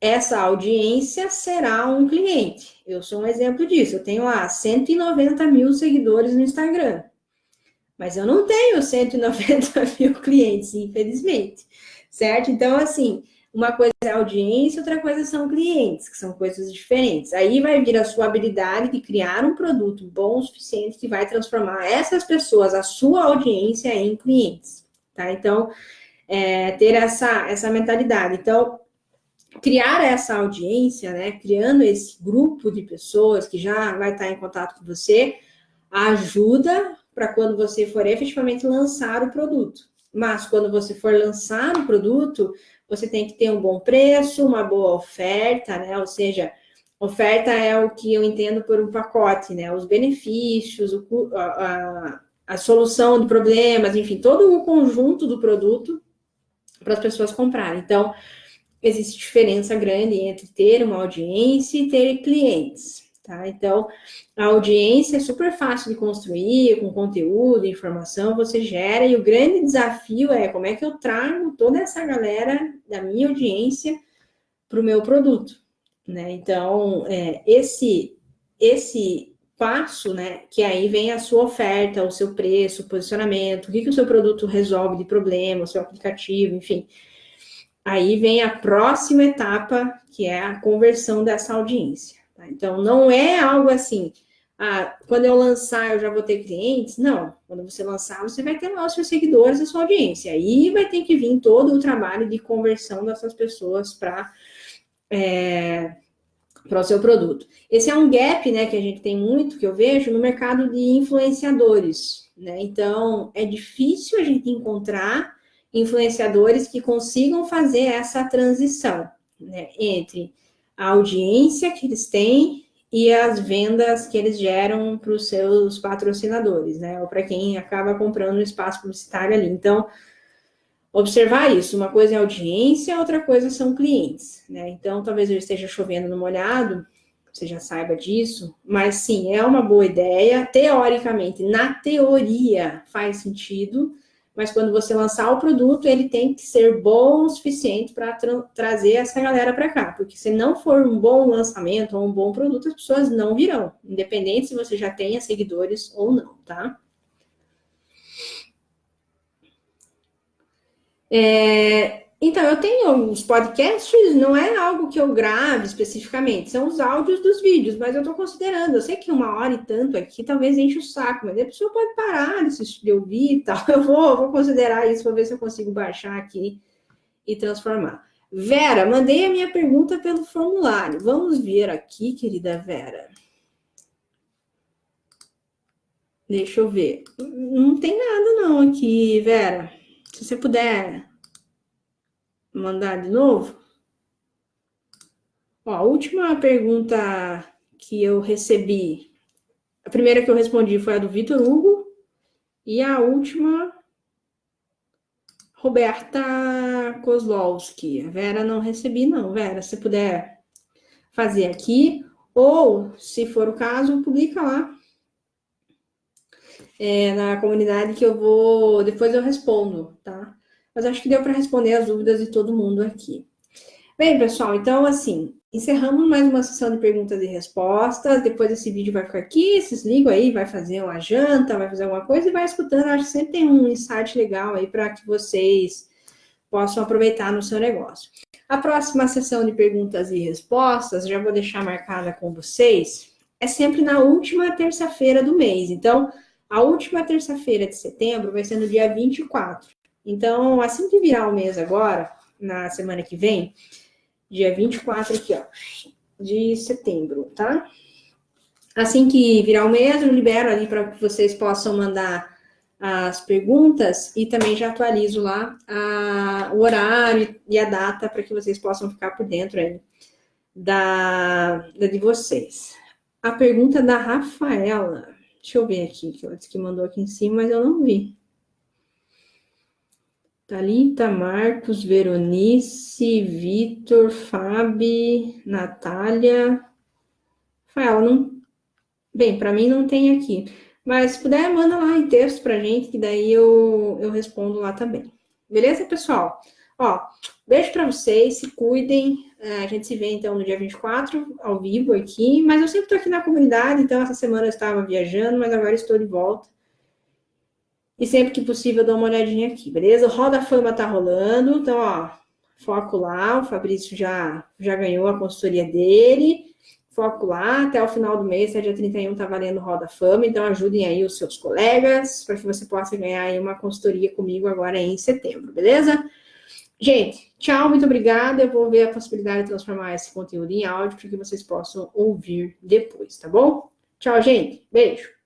essa audiência será um cliente. Eu sou um exemplo disso. Eu tenho lá 190 mil seguidores no Instagram, mas eu não tenho 190 mil clientes, infelizmente, certo? Então, assim, uma coisa é audiência, outra coisa são clientes, que são coisas diferentes. Aí vai vir a sua habilidade de criar um produto bom o suficiente que vai transformar essas pessoas, a sua audiência, em clientes, tá? Então, ter essa mentalidade. Então, criar essa audiência, né? Criando esse grupo de pessoas que já vai estar em contato com você, ajuda para quando você for efetivamente lançar o produto. Mas quando você for lançar o produto, você tem que ter um bom preço, uma boa oferta, né? Ou seja, oferta é o que eu entendo por um pacote, né? Os benefícios, a solução de problemas, enfim, todo o conjunto do produto para as pessoas comprarem. Então, existe diferença grande entre ter uma audiência e ter clientes, tá? Então, a audiência é super fácil de construir, com conteúdo, informação, você gera, e o grande desafio é como é que eu trago toda essa galera da minha audiência para o meu produto, né? Então, esse passo, né, que aí vem a sua oferta, o seu preço, o posicionamento, o que o seu produto resolve de problema, o seu aplicativo, enfim. Aí vem a próxima etapa, que é a conversão dessa audiência. Tá? Então, não é algo assim, quando eu lançar eu já vou ter clientes. Não, quando você lançar, você vai ter lá os seus seguidores, a sua audiência. Aí vai ter que vir todo o trabalho de conversão dessas pessoas para o seu produto. Esse é um gap, né, que a gente tem muito, que eu vejo no mercado de influenciadores. Né? Então, é difícil a gente encontrar influenciadores que consigam fazer essa transição, né, entre a audiência que eles têm e as vendas que eles geram para os seus patrocinadores, né? Ou para quem acaba comprando o espaço publicitário ali. Então, observar isso. Uma coisa é audiência, outra coisa são clientes, né? Então, talvez eu esteja chovendo no molhado, você já saiba disso, mas sim, é uma boa ideia. Teoricamente, na teoria, faz sentido, mas quando você lançar o produto, ele tem que ser bom o suficiente para trazer essa galera para cá, porque se não for um bom lançamento ou um bom produto, as pessoas não virão, independente se você já tenha seguidores ou não, tá? Então, eu tenho os podcasts, não é algo que eu grave especificamente, são os áudios dos vídeos, mas eu estou considerando. Eu sei que 1 hora e tanto aqui talvez enche o saco, mas a pessoa pode parar de ouvir e tal. Eu vou considerar isso, vou ver se eu consigo baixar aqui e transformar. Vera, mandei a minha pergunta pelo formulário. Vamos ver aqui, querida Vera. Deixa eu ver. Não tem nada não aqui, Vera. Se você puder mandar de novo. Ó, a última pergunta que eu recebi, a primeira que eu respondi foi a do Vitor Hugo, e a última, Roberta Kozlowski. A Vera não recebi, não. Vera, se puder fazer aqui, ou, se for o caso, publica lá na comunidade que eu vou, depois eu respondo, tá? Mas acho que deu para responder as dúvidas de todo mundo aqui. Bem, pessoal, então, assim, encerramos mais uma sessão de perguntas e respostas. Depois esse vídeo vai ficar aqui, vocês ligam aí, vai fazer uma janta, vai fazer alguma coisa e vai escutando. Acho que sempre tem um insight legal aí para que vocês possam aproveitar no seu negócio. A próxima sessão de perguntas e respostas, já vou deixar marcada com vocês, é sempre na última terça-feira do mês. Então, a última terça-feira de setembro vai ser no dia 24. Então, assim que virar o mês agora, na semana que vem, dia 24 aqui, ó, de setembro, tá? Assim que virar o mês, eu libero ali para que vocês possam mandar as perguntas e também já atualizo lá o horário e a data para que vocês possam ficar por dentro aí da de vocês. A pergunta da Rafaela, deixa eu ver aqui, que ela disse que mandou aqui em cima, mas eu não vi. Thalita, Marcos, Veronice, Vitor, Fabi, Natália. Rafaela, não. Bem, para mim não tem aqui. Mas se puder, manda lá em texto pra gente, que daí eu respondo lá também. Beleza, pessoal? Ó, beijo para vocês, se cuidem. A gente se vê então no dia 24, ao vivo aqui. Mas eu sempre tô aqui na comunidade, então essa semana eu estava viajando, mas agora estou de volta. E sempre que possível eu dou uma olhadinha aqui, beleza? O Roda Fama tá rolando, então, ó, foco lá. O Fabrício já ganhou a consultoria dele. Foco lá, até o final do mês, até dia 31, tá valendo Roda Fama, então ajudem aí os seus colegas, para que você possa ganhar aí uma consultoria comigo agora em setembro, beleza? Gente, tchau, muito obrigada, eu vou ver a possibilidade de transformar esse conteúdo em áudio, para que vocês possam ouvir depois, tá bom? Tchau, gente, beijo!